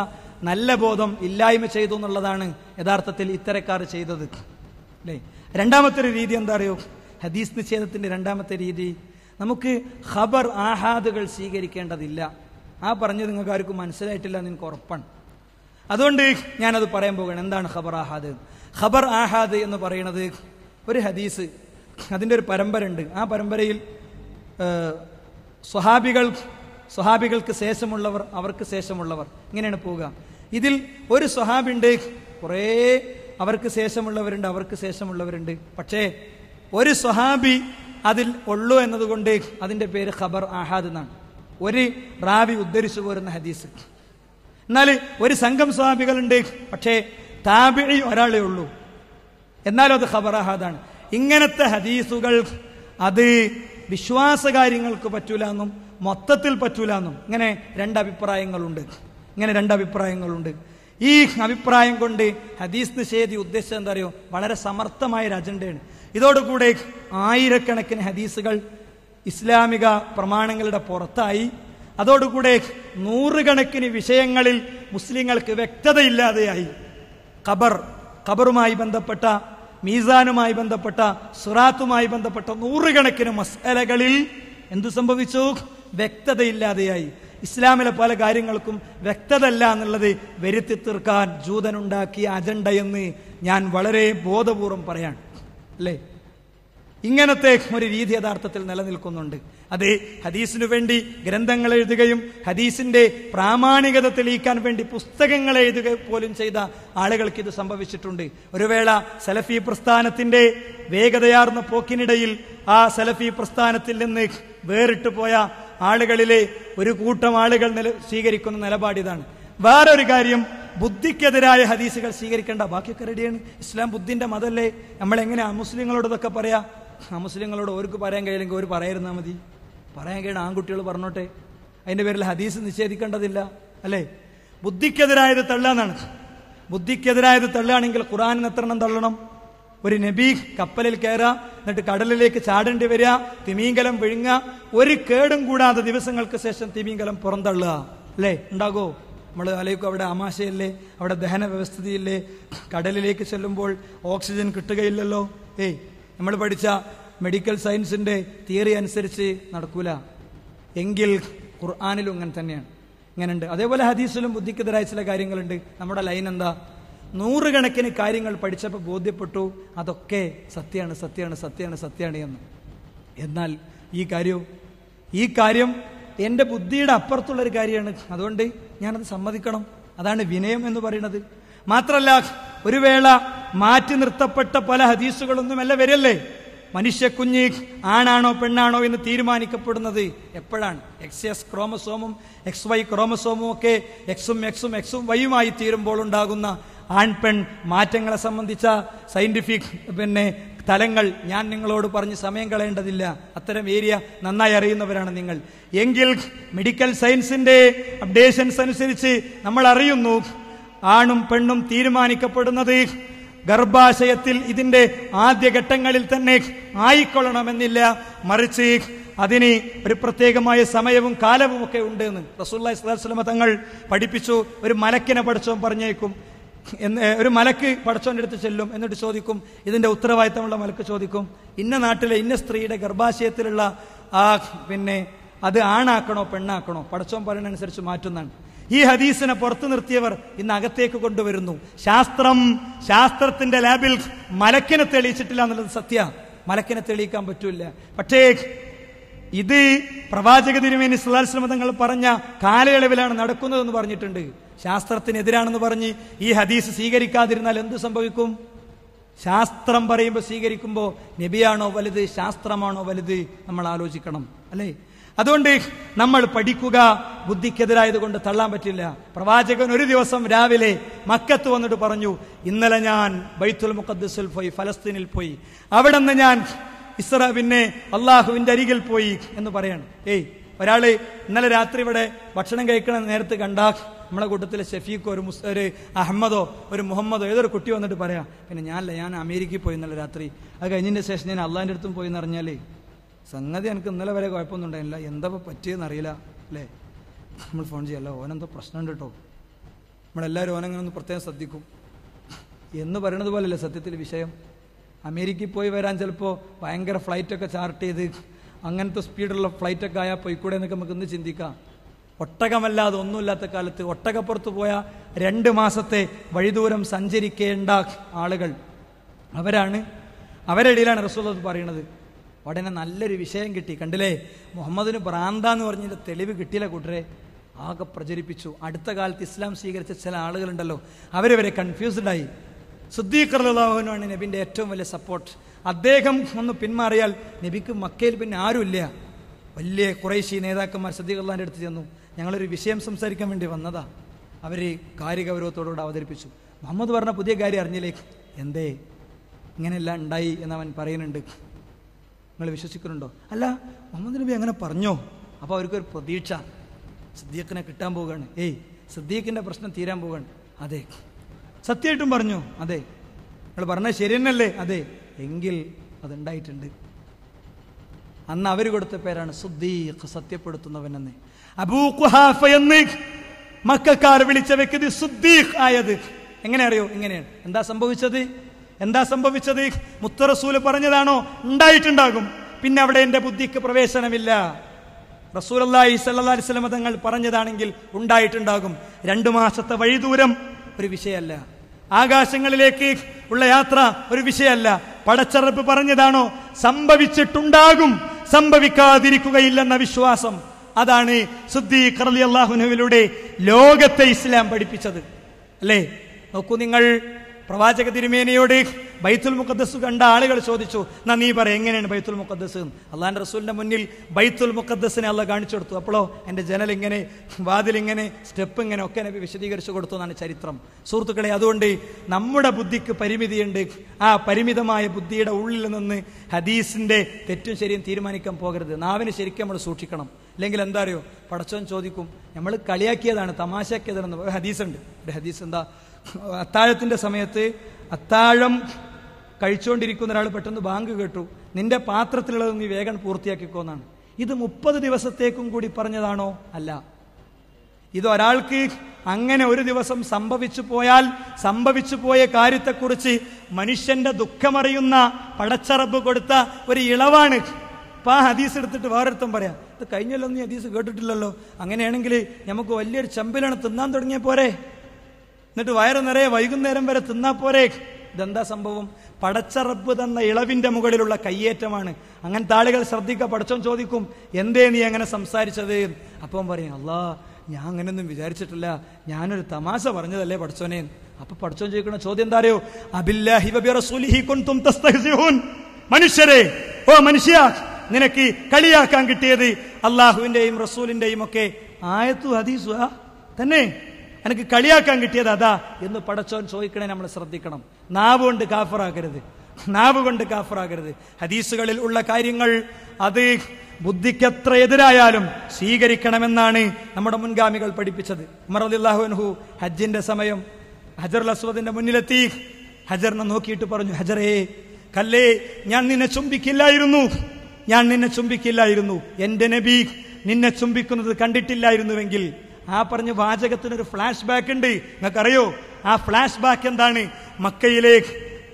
നല്ല ബോധം ഇല്ലായ്മ ചെയ്തു എന്നുള്ളതാണ് യഥാർത്ഥത്തിൽ ഇത്തരക്കാർ ചെയ്തത്, അല്ലേ? രണ്ടാമത്തെ ഒരു രീതി എന്താ അറിയോ? ഹദീസ് നിഷേധത്തിന്റെ രണ്ടാമത്തെ രീതി, നമുക്ക് ഖബർ ആഹാദുകൾ സ്വീകരിക്കേണ്ടതില്ല. ആ പറഞ്ഞത് നിങ്ങൾക്ക് ആർക്കും മനസ്സിലായിട്ടില്ല എന്ന് എനിക്ക് ഉറപ്പാണ്. അതുകൊണ്ട് ഞാനത് പറയാൻ പോവുകയാണ്. എന്താണ് ഖബർ ആഹാദ്? ഖബർ ആഹാദ് എന്ന് പറയുന്നത് ഒരു ഹദീസ്, അതിൻ്റെ ഒരു പരമ്പര ഉണ്ട്. ആ പരമ്പരയിൽ സ്വഹാബികൾക്ക് ശേഷമുള്ളവർ, അവർക്ക് ശേഷമുള്ളവർ, ഇങ്ങനെയാണ് പോവുക. ഇതിൽ ഒരു സ്വഹാബിണ്ട്, കുറേ അവർക്ക് ശേഷമുള്ളവരുണ്ട്, അവർക്ക് ശേഷമുള്ളവരുണ്ട്. പക്ഷേ ഒരു സ്വഹാബി അതിൽ ഉള്ളൂ എന്നതുകൊണ്ട് അതിൻ്റെ പേര് ഖബർ ആഹാദ് എന്നാണ്. ഒരു റാവി ഉദ്ധരിച്ചു പോരുന്ന ഹദീസ്. എന്നാൽ ഒരു സംഘം സ്വഹാബികളുണ്ട്, പക്ഷേ താബിഈ ഒരാളേ ഉള്ളൂ, എന്നാലും അത് ഖബർ ആഹാദാണ്. ഇങ്ങനത്തെ ഹദീസുകൾ അത് വിശ്വാസകാര്യങ്ങൾക്ക് പറ്റൂല എന്നും മൊത്തത്തിൽ പറ്റൂല എന്നും ഇങ്ങനെ രണ്ടഭിപ്രായങ്ങളുണ്ട്. ഈ അഭിപ്രായം കൊണ്ട് ഹദീസ് നിഷേധി ഉദ്ദേശിച്ചത് എന്താ അറിയോ? വളരെ സമർത്ഥമായ ഒരു അജണ്ടയാണ്. ഇതോടുകൂടെ ആയിരക്കണക്കിന് ഹദീസുകൾ ഇസ്ലാമിക പ്രമാണങ്ങളുടെ പുറത്തായി. അതോടുകൂടെ നൂറുകണക്കിന് വിഷയങ്ങളിൽ മുസ്ലിങ്ങൾക്ക് വ്യക്തതയില്ലാതെയായി. ഖബറുമായി ബന്ധപ്പെട്ട, മീസാനുമായി ബന്ധപ്പെട്ട, സിറാത്തുമായി ബന്ധപ്പെട്ട നൂറുകണക്കിന് മസ്അലകളിൽ എന്തു സംഭവിച്ചു? വ്യക്തതയില്ലാതെയായി. ഇസ്ലാമിലെ പല കാര്യങ്ങൾക്കും വ്യക്തതല്ല എന്നുള്ളത് വരുത്തി തീർക്കാൻ ജൂതനുണ്ടാക്കിയ അജണ്ടയെന്ന് ഞാൻ വളരെ ബോധപൂർവം പറയാണ്, അല്ലേ? ഇങ്ങനത്തെ ഒരു രീതി യഥാർത്ഥത്തിൽ നിലനിൽക്കുന്നുണ്ട്. അത് ഹദീസിനു വേണ്ടി ഗ്രന്ഥങ്ങൾ എഴുതുകയും ഹദീസിന്റെ പ്രാമാണികത തെളിയിക്കാൻ വേണ്ടി പുസ്തകങ്ങൾ എഴുതുക പോലും ചെയ്ത ആളുകൾക്ക് ഇത് സംഭവിച്ചിട്ടുണ്ട്. ഒരു വേള സലഫി പ്രസ്ഥാനത്തിന്റെ വേഗതയാർന്ന പോക്കിനിടയിൽ ആ സലഫി പ്രസ്ഥാനത്തിൽ നിന്ന് വേറിട്ടു പോയ ആളുകളിലെ ഒരു കൂട്ടം ആളുകൾ സ്വീകരിക്കുന്ന നിലപാടിതാണ്. വേറൊരു കാര്യം, ബുദ്ധിക്കെതിരായ ഹദീസുകൾ സ്വീകരിക്കേണ്ട, ബാക്കിയൊക്കെ റെഡിയാണ്. ഇസ്ലാം ബുദ്ധിന്റെ മതമല്ലേ? നമ്മളെങ്ങനെ അമുസ്ലിങ്ങളോട് ഇതൊക്കെ പറയാ? അമുസ്ലിങ്ങളോട് അവർക്ക് പറയാൻ കഴിയില്ലെങ്കിൽ ഒരു പറയായിരുന്നാൽ മതി. പറയാൻ കഴിയണം, ആൺകുട്ടികൾ പറഞ്ഞോട്ടെ, അതിന്റെ പേരിൽ ഹദീസ് നിഷേധിക്കേണ്ടതില്ല, അല്ലേ? ബുദ്ധിക്കെതിരായത് തള്ളാന്നാണ്. ബുദ്ധിക്കെതിരായത് തള്ളുകയാണെങ്കിൽ ഖുർആനിന് എത്ര എണ്ണം തള്ളണം? ഒരു നബി കപ്പലിൽ കയറുക, എന്നിട്ട് കടലിലേക്ക് ചാടേണ്ടി വരിക, തിമീങ്കലം വിഴുങ്ങുക, ഒരു കേടും കൂടാതെ ദിവസങ്ങൾക്ക് ശേഷം തിമീങ്കലം പുറന്തള്ളുക. അല്ലേ? ഉണ്ടാകോ? നമ്മൾ ആലോചിക്കും, അവിടെ ആമാശയല്ലേ, അവിടെ ദഹന വ്യവസ്ഥിതിയില്ലേ, കടലിലേക്ക് ചെല്ലുമ്പോൾ ഓക്സിജൻ കിട്ടുകയില്ലല്ലോ. നമ്മൾ പഠിച്ച മെഡിക്കൽ സയൻസിന്റെ തിയറി അനുസരിച്ച് നടക്കൂല. എങ്കിൽ ഖുർആനിലും അങ്ങനെ തന്നെയാണ്, ഇങ്ങനെയുണ്ട്. അതേപോലെ ഹദീസിലും ബുദ്ധിക്കെതിരായ ചില കാര്യങ്ങളുണ്ട്. നമ്മുടെ ലൈൻ എന്താ? 100 കണക്കിന് കാര്യങ്ങൾ പഠിച്ചപ്പോൾ ബോധ്യപ്പെട്ടു അതൊക്കെ സത്യമാണ് സത്യമാണ് സത്യമാണ് സത്യമാണ് എന്ന്. എന്നാൽ ഈ കാര്യം എൻ്റെ ബുദ്ധിയുടെ അപ്പുറത്തുള്ളൊരു കാര്യമാണ്, അതുകൊണ്ട് ഞാനത് സമ്മതിക്കണം. അതാണ് വിനയം എന്ന് പറയുന്നത്. മാത്രല്ല, ഒരു വേള മാറ്റി നിർത്തപ്പെട്ട പല ഹദീസുകളൊന്നുമല്ല വരല്ലേ. മനുഷ്യക്കുഞ്ഞ് ആണാണോ പെണ്ണാണോ എന്ന് തീരുമാനിക്കപ്പെടുന്നത് എപ്പോഴാണ്? XS ക്രോമസോമും XY ക്രോമസോമും ഒക്കെ എക്സും വൈയുമായി തീരുമ്പോൾ ഉണ്ടാകുന്ന ആൺപെൺ മാറ്റങ്ങളെ സംബന്ധിച്ച സയന്റിഫിക് തലങ്ങൾ ഞാൻ നിങ്ങളോട് പറഞ്ഞ് സമയം കളയേണ്ടതില്ല. അത്തരം ഏരിയ നന്നായി അറിയുന്നവരാണ് നിങ്ങൾ. എങ്കിൽ മെഡിക്കൽ സയൻസിന്റെ അപ്ഡേഷൻസ് അനുസരിച്ച് നമ്മൾ അറിയുന്നു, ആണും പെണ്ണും തീരുമാനിക്കപ്പെടുന്നത് ഗർഭാശയത്തിൽ ഇതിന്റെ ആദ്യഘട്ടങ്ങളിൽ തന്നെ ആയിക്കൊള്ളണമെന്നില്ല, മറിച്ച് അതിന് ഒരു പ്രത്യേകമായ സമയവും കാലവും ഒക്കെ ഉണ്ട് എന്ന് റസൂലുള്ളാഹി സ്വല്ലല്ലാഹു അലൈഹി വസല്ലം തങ്ങൾ പഠിപ്പിച്ചു. ഒരു മലക്കിനെ പടച്ചോൻ പറഞ്ഞേക്കും, ഒരു മലക്ക് പടച്ചോന്റെ അടുത്ത് ചെല്ലും, എന്നിട്ട് ചോദിക്കും, ഇതിന്റെ ഉത്തരവാദിത്തമുള്ള മലക്ക് ചോദിക്കും, ഇന്ന നാട്ടിലെ ഇന്ന സ്ത്രീയുടെ ഗർഭാശയത്തിലുള്ള അത് ആണാക്കണോ പെണ്ണാക്കണോ? പടച്ചോൻ പറയുന്നതനുസരിച്ച് മാറ്റുന്നതാണ്. ഈ ഹദീസിനെ പുറത്തു നിർത്തിയവർ ഇന്ന് അകത്തേക്ക് കൊണ്ടുവരുന്നു. ശാസ്ത്രത്തിന്റെ ലാബിൽ മലക്കിനെ തെളിയിച്ചിട്ടില്ല എന്നുള്ളത് സത്യ. മലക്കിനെ തെളിയിക്കാൻ പറ്റൂല. പക്ഷേ ഇത് പ്രവാചക തിരുമേനി സ്വല്ലല്ലാഹു അലൈഹി വസല്ലം തങ്ങൾ പറഞ്ഞ കാലയളവിലാണ് നടക്കുന്നതെന്ന് പറഞ്ഞിട്ടുണ്ട്. ശാസ്ത്രത്തിനെതിരാണെന്ന് പറഞ്ഞ് ഈ ഹദീസ് സ്വീകരിക്കാതിരുന്നാൽ എന്ത് സംഭവിക്കും? ശാസ്ത്രം പറയുമ്പോൾ സ്വീകരിക്കുമ്പോൾ നബിയാണോ വലുത്, ശാസ്ത്രമാണോ വലുത്? നമ്മൾ ആലോചിക്കണം, അല്ലേ? അതുകൊണ്ട് നമ്മൾ പഠിക്കുക. ബുദ്ധിക്കെതിരായത് കൊണ്ട് തള്ളാൻ പറ്റില്ല. പ്രവാചകൻ ഒരു ദിവസം രാവിലെ മക്കത്ത് വന്നിട്ട് പറഞ്ഞു, ഇന്നലെ ഞാൻ ബൈത്തുൽ മുഖദ്ദസിൽ പോയി, ഫലസ്തീനിൽ പോയി, അവിടെ നിന്ന് ഞാൻ അള്ളാഹുവിന്റെ അരികിൽ പോയി എന്ന് പറയാണ്. ഒരാള് ഇന്നലെ രാത്രി ഇവിടെ ഭക്ഷണം കഴിക്കണ നേരത്ത് കണ്ടാ നമ്മളെ കൂട്ടത്തിലെ ഷഫീഖോ ഒരു അഹമ്മദോ ഒരു മുഹമ്മദോ ഏതൊരു കുട്ടി വന്നിട്ട് പറയാം, പിന്നെ ഞാൻ അമേരിക്കയിൽ പോയി ഇന്നലെ രാത്രി, അത് കഴിഞ്ഞതിന്റെ ശേഷം ഞാൻ അള്ളാഹിന്റെ അടുത്തും പോയി എന്ന് അറിഞ്ഞാലേ സംഗതി എനിക്ക് ഇന്നലെ വരെ കുഴപ്പമൊന്നും ഉണ്ടായില്ല, എന്താ പറ്റിയെന്ന് അറിയില്ല, അല്ലേ? നമ്മൾ ഫോൺ ചെയ്യല്ലോ, ഓനെന്തോ പ്രശ്നമുണ്ട് കേട്ടോ, നമ്മളെല്ലാവരും ഓനങ്ങനെ ഒന്ന് പ്രത്യേകം ശ്രദ്ധിക്കും എന്ന് പറയണത് പോലല്ലേ സത്യത്തിൽ വിഷയം. അമേരിക്കയിൽ പോയി വരാൻ ചിലപ്പോൾ ഭയങ്കര ഫ്ലൈറ്റൊക്കെ ചാർട്ട് ചെയ്ത് അങ്ങനത്തെ സ്പീഡുള്ള ഫ്ലൈറ്റൊക്കെ ആയാൽ പോയിക്കൂടെ എന്നൊക്കെ നമുക്ക് ഇന്ന് ചിന്തിക്കാം. ഒട്ടകമല്ലാതെ ഒന്നുമില്ലാത്ത കാലത്ത് ഒട്ടകപ്പുറത്ത് പോയ 2 മാസത്തെ വഴിദൂരം സഞ്ചരിക്കേണ്ട ആളുകൾ അവരുടെ ഇടയിലാണ് റസൂലുള്ളാഹി പറയുന്നത്. ഉടനെ നല്ലൊരു വിഷയം കിട്ടി, കണ്ടില്ലേ? മുഹമ്മദിന് ഭ്രാന്താന്ന് പറഞ്ഞതിന്റെ തെളിവ് കിട്ടിയില്ല കൂട്ടരെ, ആകെ പ്രചരിപ്പിച്ചു. അടുത്ത കാലത്ത് ഇസ്ലാം സ്വീകരിച്ച ചില ആളുകളുണ്ടല്ലോ, അവരെ കൺഫ്യൂസ്ഡായി. സിദ്ദീഖ് റളിയല്ലാഹു അൻഹു ആണ് നബിന്റെ ഏറ്റവും വലിയ സപ്പോർട്ട്. അദ്ദേഹം ഒന്ന് പിന്മാറിയാൽ നബിക്ക് മക്കയിൽ പിന്നെ ആരുമില്ല. വലിയ ഖുറൈശി നേതാക്കന്മാർ സിദ്ദീഖ് അള്ളാഹിന്റെ അടുത്ത് ചെന്നു, ഞങ്ങളൊരു വിഷയം സംസാരിക്കാൻ വേണ്ടി വന്നതാ. അവര് കാര്യഗൗരവത്തോടുകൂടെ അവതരിപ്പിച്ചു. മുഹമ്മദ് പറഞ്ഞ പുതിയ കാര്യം അറിഞ്ഞില്ലേ? എന്തേ ഇങ്ങനെയെല്ലാം ഉണ്ടായി എന്നവൻ പറയുന്നുണ്ട്, നിങ്ങൾ വിശ്വസിക്കുന്നുണ്ടോ? അല്ല, മുഹമ്മദ് നബി അങ്ങനെ പറഞ്ഞോ? അപ്പോൾ അവർക്കൊരു പ്രതീക്ഷ, സിദ്ദീഖിനെ കിട്ടാൻ പോവുകയാണ്. സിദ്ദീഖിന്റെ പ്രശ്നം തീരാൻ പോവുകയാണ്. അതെ, സത്യമായിട്ടും പറഞ്ഞു. അതെ, നിങ്ങൾ പറഞ്ഞത് ശരി തന്നെയല്ലേ? അതെ, എങ്കിൽ അതുണ്ടായിട്ടുണ്ട്. അന്ന് അവർ കൊടുത്ത പേരാണ് സിദ്ദീഖ്, സത്യപ്പെടുത്തുന്നവൻ എന്ന്. അബൂ ഖുഹാഫ എന്ന് മക്കക്കാർ വിളിച്ച വ്യക്തി സിദ്ദീഖ് ആയത് എങ്ങനെ അറിയോ? ഇങ്ങനെയാണ്. എന്താ സംഭവിച്ചത്? മുത്ത റസൂല് പറഞ്ഞതാണോ? ഉണ്ടായിട്ടുണ്ടാകും. പിന്നെ അവിടെ എന്റെ ബുദ്ധിക്ക് പ്രവേശനമില്ല. റസൂലുള്ളാഹി സ്വല്ലല്ലാഹു അലൈഹി വസല്ലം തങ്ങൾ പറഞ്ഞതാണെങ്കിൽ ഉണ്ടായിട്ടുണ്ടാകും. 2 മാസത്തെ വഴിദൂരം ഒരു വിഷയമല്ല. ആകാശങ്ങളിലേക്ക് ഉള്ള യാത്ര ഒരു വിഷയമല്ല. പടച്ചറബ് പറഞ്ഞതാണോ? സംഭവിച്ചിട്ടുണ്ടാകും, സംഭവിക്കാതിരിക്കുകയില്ലെന്ന വിശ്വാസം. അതാണ് സിദ്ദീഖ് റളിയല്ലാഹു അൻഹുവിലൂടെ ലോകത്തെ ഇസ്ലാം പഠിപ്പിച്ചത്, അല്ലേ? നോക്കൂ നിങ്ങൾ, പ്രവാചക തിരുമേനിയോട് ബൈത്തുൽ മുഖദ്ദസ് കണ്ട ആളുകൾ ചോദിച്ചു, എന്നാ നീ പറ എങ്ങനെയാണ് ബൈത്തുൽ മുഖദ്ദസ്? അള്ളാഹിന്റെ റസൂലിന്റെ മുന്നിൽ ബൈത്തുൽ മുഖദ്ദസിനെ അള്ളാഹ് കാണിച്ചു കൊടുത്തു. അപ്പോഴോ എൻ്റെ ജനൽ ഇങ്ങനെ, വാതിലിങ്ങനെ, സ്റ്റെപ്പ് ഇങ്ങനെ ഒക്കെ നബി വിശദീകരിച്ചു കൊടുത്തു എന്നാണ് ചരിത്രം. സുഹൃത്തുക്കളെ, അതുകൊണ്ട് നമ്മുടെ ബുദ്ധിക്ക് പരിമിതിയുണ്ട്. ആ പരിമിതമായ ബുദ്ധിയുടെ ഉള്ളിൽ നിന്ന് ഹദീസിന്റെ തെറ്റും ശരിയും തീരുമാനിക്കാൻ പോകരുത്. നാവിന് ശരിക്കും നമ്മൾ സൂക്ഷിക്കണം. അല്ലെങ്കിൽ എന്താ അറിയോ, പടച്ചോൻ ചോദിക്കും, നമ്മൾ കളിയാക്കിയതാണ്, തമാശാക്കിയതാണെന്ന്. ഒരു ഹദീസ് ഉണ്ട്. ഒരു ഹദീസ് എന്താ? അത്താഴത്തിന്റെ സമയത്ത് അത്താഴം കഴിച്ചുകൊണ്ടിരിക്കുന്ന ഒരാൾ പെട്ടെന്ന് ബാങ്ക് കേട്ടു, നിന്റെ പാത്രത്തിലുള്ളത് നീ വേഗം പൂർത്തിയാക്കിക്കോന്നാണ്. ഇത് 30 ദിവസത്തേക്കും കൂടി പറഞ്ഞതാണോ? അല്ല. ഇത് ഒരാൾക്ക് അങ്ങനെ ഒരു ദിവസം സംഭവിച്ചു പോയ കാര്യത്തെക്കുറിച്ച് മനുഷ്യന്റെ ദുഃഖമറിയുന്ന പടച്ചറബ് കൊടുത്ത ഒരു ഇളവാണ്. അപ്പൊ ആ ഹദീസ് എടുത്തിട്ട് വേറൊരുത്തം പറയാം, ഇത് കഴിഞ്ഞല്ലോ നീ ഹദീസ് കേട്ടിട്ടില്ലല്ലോ, അങ്ങനെയാണെങ്കിൽ നമുക്ക് വലിയൊരു ചെമ്പിലാണ് തിന്നാൻ തുടങ്ങിയ പോരെ, എന്നിട്ട് വയറ് നിറയെ വൈകുന്നേരം വരെ തിന്നാ പോരെ. ഇതെന്താ സംഭവം? പടച്ചറബ് തന്ന ഇളവിന്റെ മുകളിലുള്ള കയ്യേറ്റമാണ്. അങ്ങനത്തെ ആളുകൾ പടച്ചോൻ ചോദിക്കും, എന്തേ നീ അങ്ങനെ സംസാരിച്ചത്? അപ്പം പറയും, അല്ലാ ഞാൻ അങ്ങനെയൊന്നും വിചാരിച്ചിട്ടില്ല, ഞാനൊരു തമാശ പറഞ്ഞതല്ലേ പടച്ചോനെ. അപ്പൊ പടച്ചോൻ ചോദിക്കുന്ന ചോദ്യം എന്താ അറിയോ? അബില്ലാഹി വബി റസൂലിഹി കുൻതും തസ്തഹ്സിഊൻ. മനുഷ്യരെ, ഓ മനുഷ്യ, നിനക്ക് കളിയാക്കാൻ കിട്ടിയത് അള്ളാഹുവിന്റെയും റസൂലിന്റെയും ഒക്കെ ആയത്തു ഹദീസു തന്നെ, എനിക്ക് കളിയാക്കാൻ കിട്ടിയത് അതാ എന്ന് പടച്ചോൻ ചോദിക്കണേ നമ്മൾ ശ്രദ്ധിക്കണം. നാവ് കൊണ്ട് കാഫറാകരുത്. ഹദീസുകളിൽ ഉള്ള കാര്യങ്ങൾ അത് ബുദ്ധിക്കെത്ര എതിരായാലും സ്വീകരിക്കണമെന്നാണ് നമ്മുടെ മുൻഗാമികൾ പഠിപ്പിച്ചത്. ഉമർ റളിയല്ലാഹു അൻഹു ഹജ്ജിന്റെ സമയം ഹജറുൽ അസ്വദിന്റെ മുന്നിലെത്തി ഹജറിനെ നോക്കിയിട്ട് പറഞ്ഞു, ഹജറേ, കല്ലേ, ഞാൻ നിന്നെ ചുംബിക്കില്ലായിരുന്നു. എന്റെ നബി നിന്നെ ചുംബിക്കുന്നത് കണ്ടിട്ടില്ലായിരുന്നുവെങ്കിൽ. ആ പറഞ്ഞ വാചകത്തിനൊരു ഫ്ലാഷ് ബാക്ക് ഉണ്ട്, നിങ്ങൾക്കറിയോ? ആ ഫ്ലാഷ് ബാക്ക് എന്താണ്? മക്കയിലെ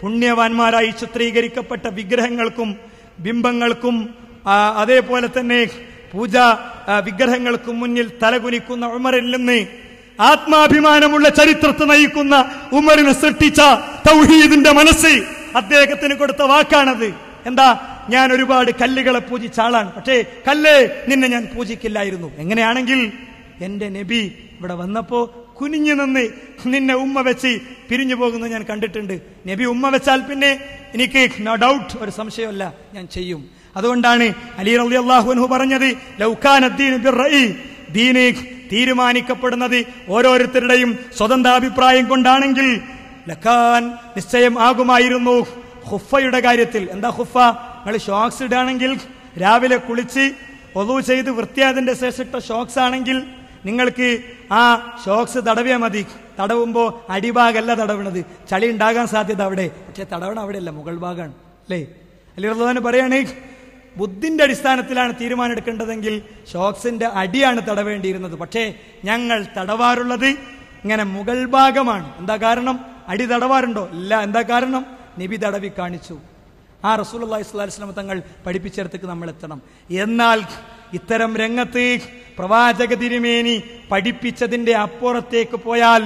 പുണ്യവാന്മാരായി ചിത്രീകരിക്കപ്പെട്ട വിഗ്രഹങ്ങൾക്കും ബിംബങ്ങൾക്കും അതേപോലെ തന്നെ പൂജാ വിഗ്രഹങ്ങൾക്കും മുന്നിൽ തലകുനിക്കുന്ന ഉമറിൽ നിന്ന് ആത്മാഭിമാനമുള്ള ചരിത്രത്തെ നയിക്കുന്ന ഉമറിനെ സൃഷ്ടിച്ച തൗഹീദിന്റെ മനസ്സ് അദ്ദേഹത്തിന് കൊടുത്ത വാക്കാണത്. എന്താ? ഞാൻ ഒരുപാട് കല്ലുകളെ പൂജിച്ച ആളാണ്, പക്ഷേ കല്ലേ, നിന്നെ ഞാൻ പൂജിക്കില്ലായിരുന്നു. എങ്ങനെയാണെങ്കിൽ എന്റെ നബി ഇവിടെ വന്നപ്പോ കുനിഞ്ഞു നിന്ന് നിന്നെ ഉമ്മ വെച്ച് പിരിഞ്ഞു പോകുന്നത് ഞാൻ കണ്ടിട്ടുണ്ട്. നബി ഉമ്മ വെച്ചാൽ പിന്നെ എനിക്ക് നോ ഡൗട്ട്, ഒരു സംശയമല്ല, ഞാൻ ചെയ്യും. അതുകൊണ്ടാണ് അലി റളിയല്ലാഹു അൻഹു പറഞ്ഞത്, ലൗ കാന ദീനു ബിർറഈ, ദീന് തീരുമാനിക്കപ്പെടുന്നത് ഓരോരുത്തരുടെയും സ്വതന്ത്രാഭിപ്രായം കൊണ്ടാണെങ്കിൽ ലക്കാൻ, നിശ്ചയം ആകുമായിരുന്നു ഖുഫയുടെ കാര്യത്തിൽ. എന്താ ഖുഫ? നിങ്ങൾ ഷോക്സ് ഇടുകയാണെങ്കിൽ രാവിലെ കുളിച്ച് ഒളു ചെയ്ത് വൃത്തിയായതിന്റെ ശേഷം ഇട്ട ഷോക്സ് ആണെങ്കിൽ നിങ്ങൾക്ക് ആ ഷോക്സ് തടവിയാൽ മതി. തടവുമ്പോ അടിഭാഗമല്ല തടവണത്, ചളി ഉണ്ടാകാൻ സാധ്യത അവിടെ, പക്ഷെ തടവണ അവിടെയല്ല, മുകൾ ഭാഗമാണ്. അല്ലേ? അലി റളിയല്ലാഹു അൻഹു പറയാണ്, ബുദ്ധിന്റെ അടിസ്ഥാനത്തിലാണ് തീരുമാനം എടുക്കേണ്ടതെങ്കിൽ ഷോക്സിന്റെ അടിയാണ് തടവേണ്ടിയിരുന്നത്, പക്ഷേ ഞങ്ങൾ തടവാറുള്ളത് ഇങ്ങനെ മുകൾ ഭാഗമാണ്. എന്താ കാരണം? അടി തടവാറുണ്ടോ? ഇല്ല. എന്താ കാരണം? നബി തടവി കാണിച്ചു. ആ റസൂലുള്ളാഹി സ്വല്ലല്ലാഹു അലൈഹി വസല്ലം തങ്ങൾ പഠിപ്പിച്ചെടുത്തേക്ക് നമ്മൾ എത്തണം. എന്നാൽ ഇത്തരം രംഗത്ത് പ്രവാചക തിരുമേനി പഠിപ്പിച്ചതിന്റെ അപ്പുറത്തേക്ക് പോയാൽ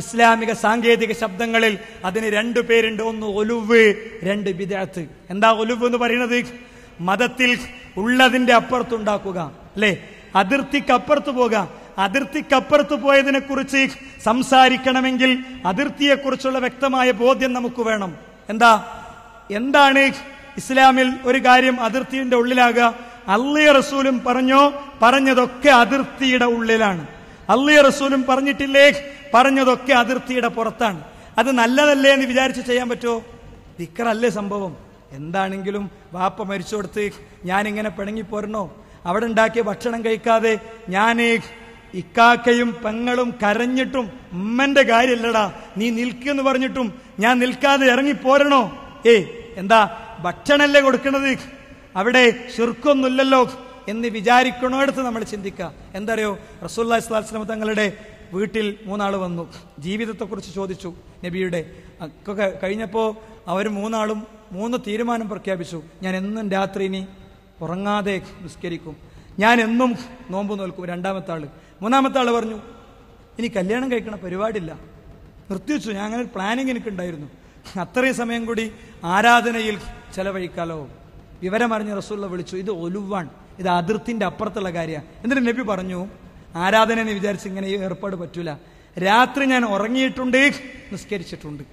ഇസ്ലാമിക സാങ്കേതിക ശബ്ദങ്ങളിൽ അതിന് 2 പേരുണ്ട്. ഒന്ന് ഒലുവ്, 2 ബിദ്അത്ത്. എന്താ ഒലുവ് എന്ന് പറയുന്നത്? മതത്തിൽ ഉള്ളതിന്റെ അപ്പുറത്തുണ്ടാക്കുക, അല്ലെ? അതിർത്തിക്കപ്പുറത്ത് പോകുക. അതിർത്തിക്കപ്പുറത്ത് പോയതിനെ കുറിച്ച് സംസാരിക്കണമെങ്കിൽ അതിർത്തിയെക്കുറിച്ചുള്ള വ്യക്തമായ ബോധ്യം നമുക്ക് വേണം. എന്താണ് ഇസ്ലാമിൽ ഒരു കാര്യം അതിർത്തിയുടെ ഉള്ളിലാകുക? അല്ലാഹു റസൂലും പറഞ്ഞതൊക്കെ അതിർത്തിയുടെ ഉള്ളിലാണ്. അല്ലാഹു റസൂലും പറഞ്ഞിട്ടില്ലേ, പറഞ്ഞതൊക്കെ അതിർത്തിയുടെ പുറത്താണ്. അത് നല്ലതല്ലേ എന്ന് വിചാരിച്ച് ചെയ്യാൻ പറ്റുമോ? ദിക്റല്ലേ സംഭവം. എന്താണെങ്കിലും വാപ്പ മരിച്ചോടത്ത് ഞാനിങ്ങനെ പിണങ്ങിപ്പോരണോ? അവിടെ ഉണ്ടാക്കിയ ഭക്ഷണം കഴിക്കാതെ ഞാൻ ഇക്കാക്കയും പെങ്ങളും കരഞ്ഞിട്ടും ഉമ്മന്റെ കാര്യല്ലടാ നീ നിൽക്കെന്ന് പറഞ്ഞിട്ടും ഞാൻ നിൽക്കാതെ ഇറങ്ങിപ്പോരണോ? എന്താ ഭക്ഷണല്ലേ കൊടുക്കണത്, അവിടെ ശിർക്കൊന്നുമില്ലല്ലോ എന്ന് വിചാരിക്കണോടത്ത് നമ്മൾ ചിന്തിക്കുക. എന്തറിയോ? റസൂലുള്ളാഹി സ്വല്ലല്ലാഹു അലൈഹി വസല്ലം തങ്ങളുടെ വീട്ടിൽ 3 ആൾ വന്നു, ജീവിതത്തെക്കുറിച്ച് ചോദിച്ചു. നബിയുടെ ഒക്കെ കഴിഞ്ഞപ്പോൾ അവർ 3 ആളും 3 തീരുമാനം പ്രഖ്യാപിച്ചു. ഞാൻ എന്നും രാത്രി ഇനി ഉറങ്ങാതെ നിസ്കരിക്കും, ഞാൻ എന്നും നോമ്പ് നോൽക്കും. 2-ാമത്തെ ആള്. 3-ാമത്തെ ആള് പറഞ്ഞു, ഇനി കല്യാണം കഴിക്കണ പരിപാടിയില്ല, നിർത്തിവെച്ചു. ഞാൻ അങ്ങനെ ഒരു പ്ലാനിങ് എനിക്കുണ്ടായിരുന്നു, അത്രയും സമയം കൂടി ആരാധനയിൽ ചെലവഴിക്കാലോ. വിവരമറിഞ്ഞ റസൂലുള്ളാഹി വിളിച്ചു, ഇത് ഒലുവാണ്, ഇത് അതിർത്തിന്റെ അപ്പുറത്തുള്ള കാര്യമാണ്. എന്നിട്ട് നബി പറഞ്ഞു, ആരാധന എന്ന് വിചാരിച്ച് ഇങ്ങനെ ഈ ഏർപ്പാട് പറ്റൂല, രാത്രി ഞാൻ ഉറങ്ങിയിട്ടുണ്ട്, നിസ്കരിച്ചിട്ടുണ്ട്.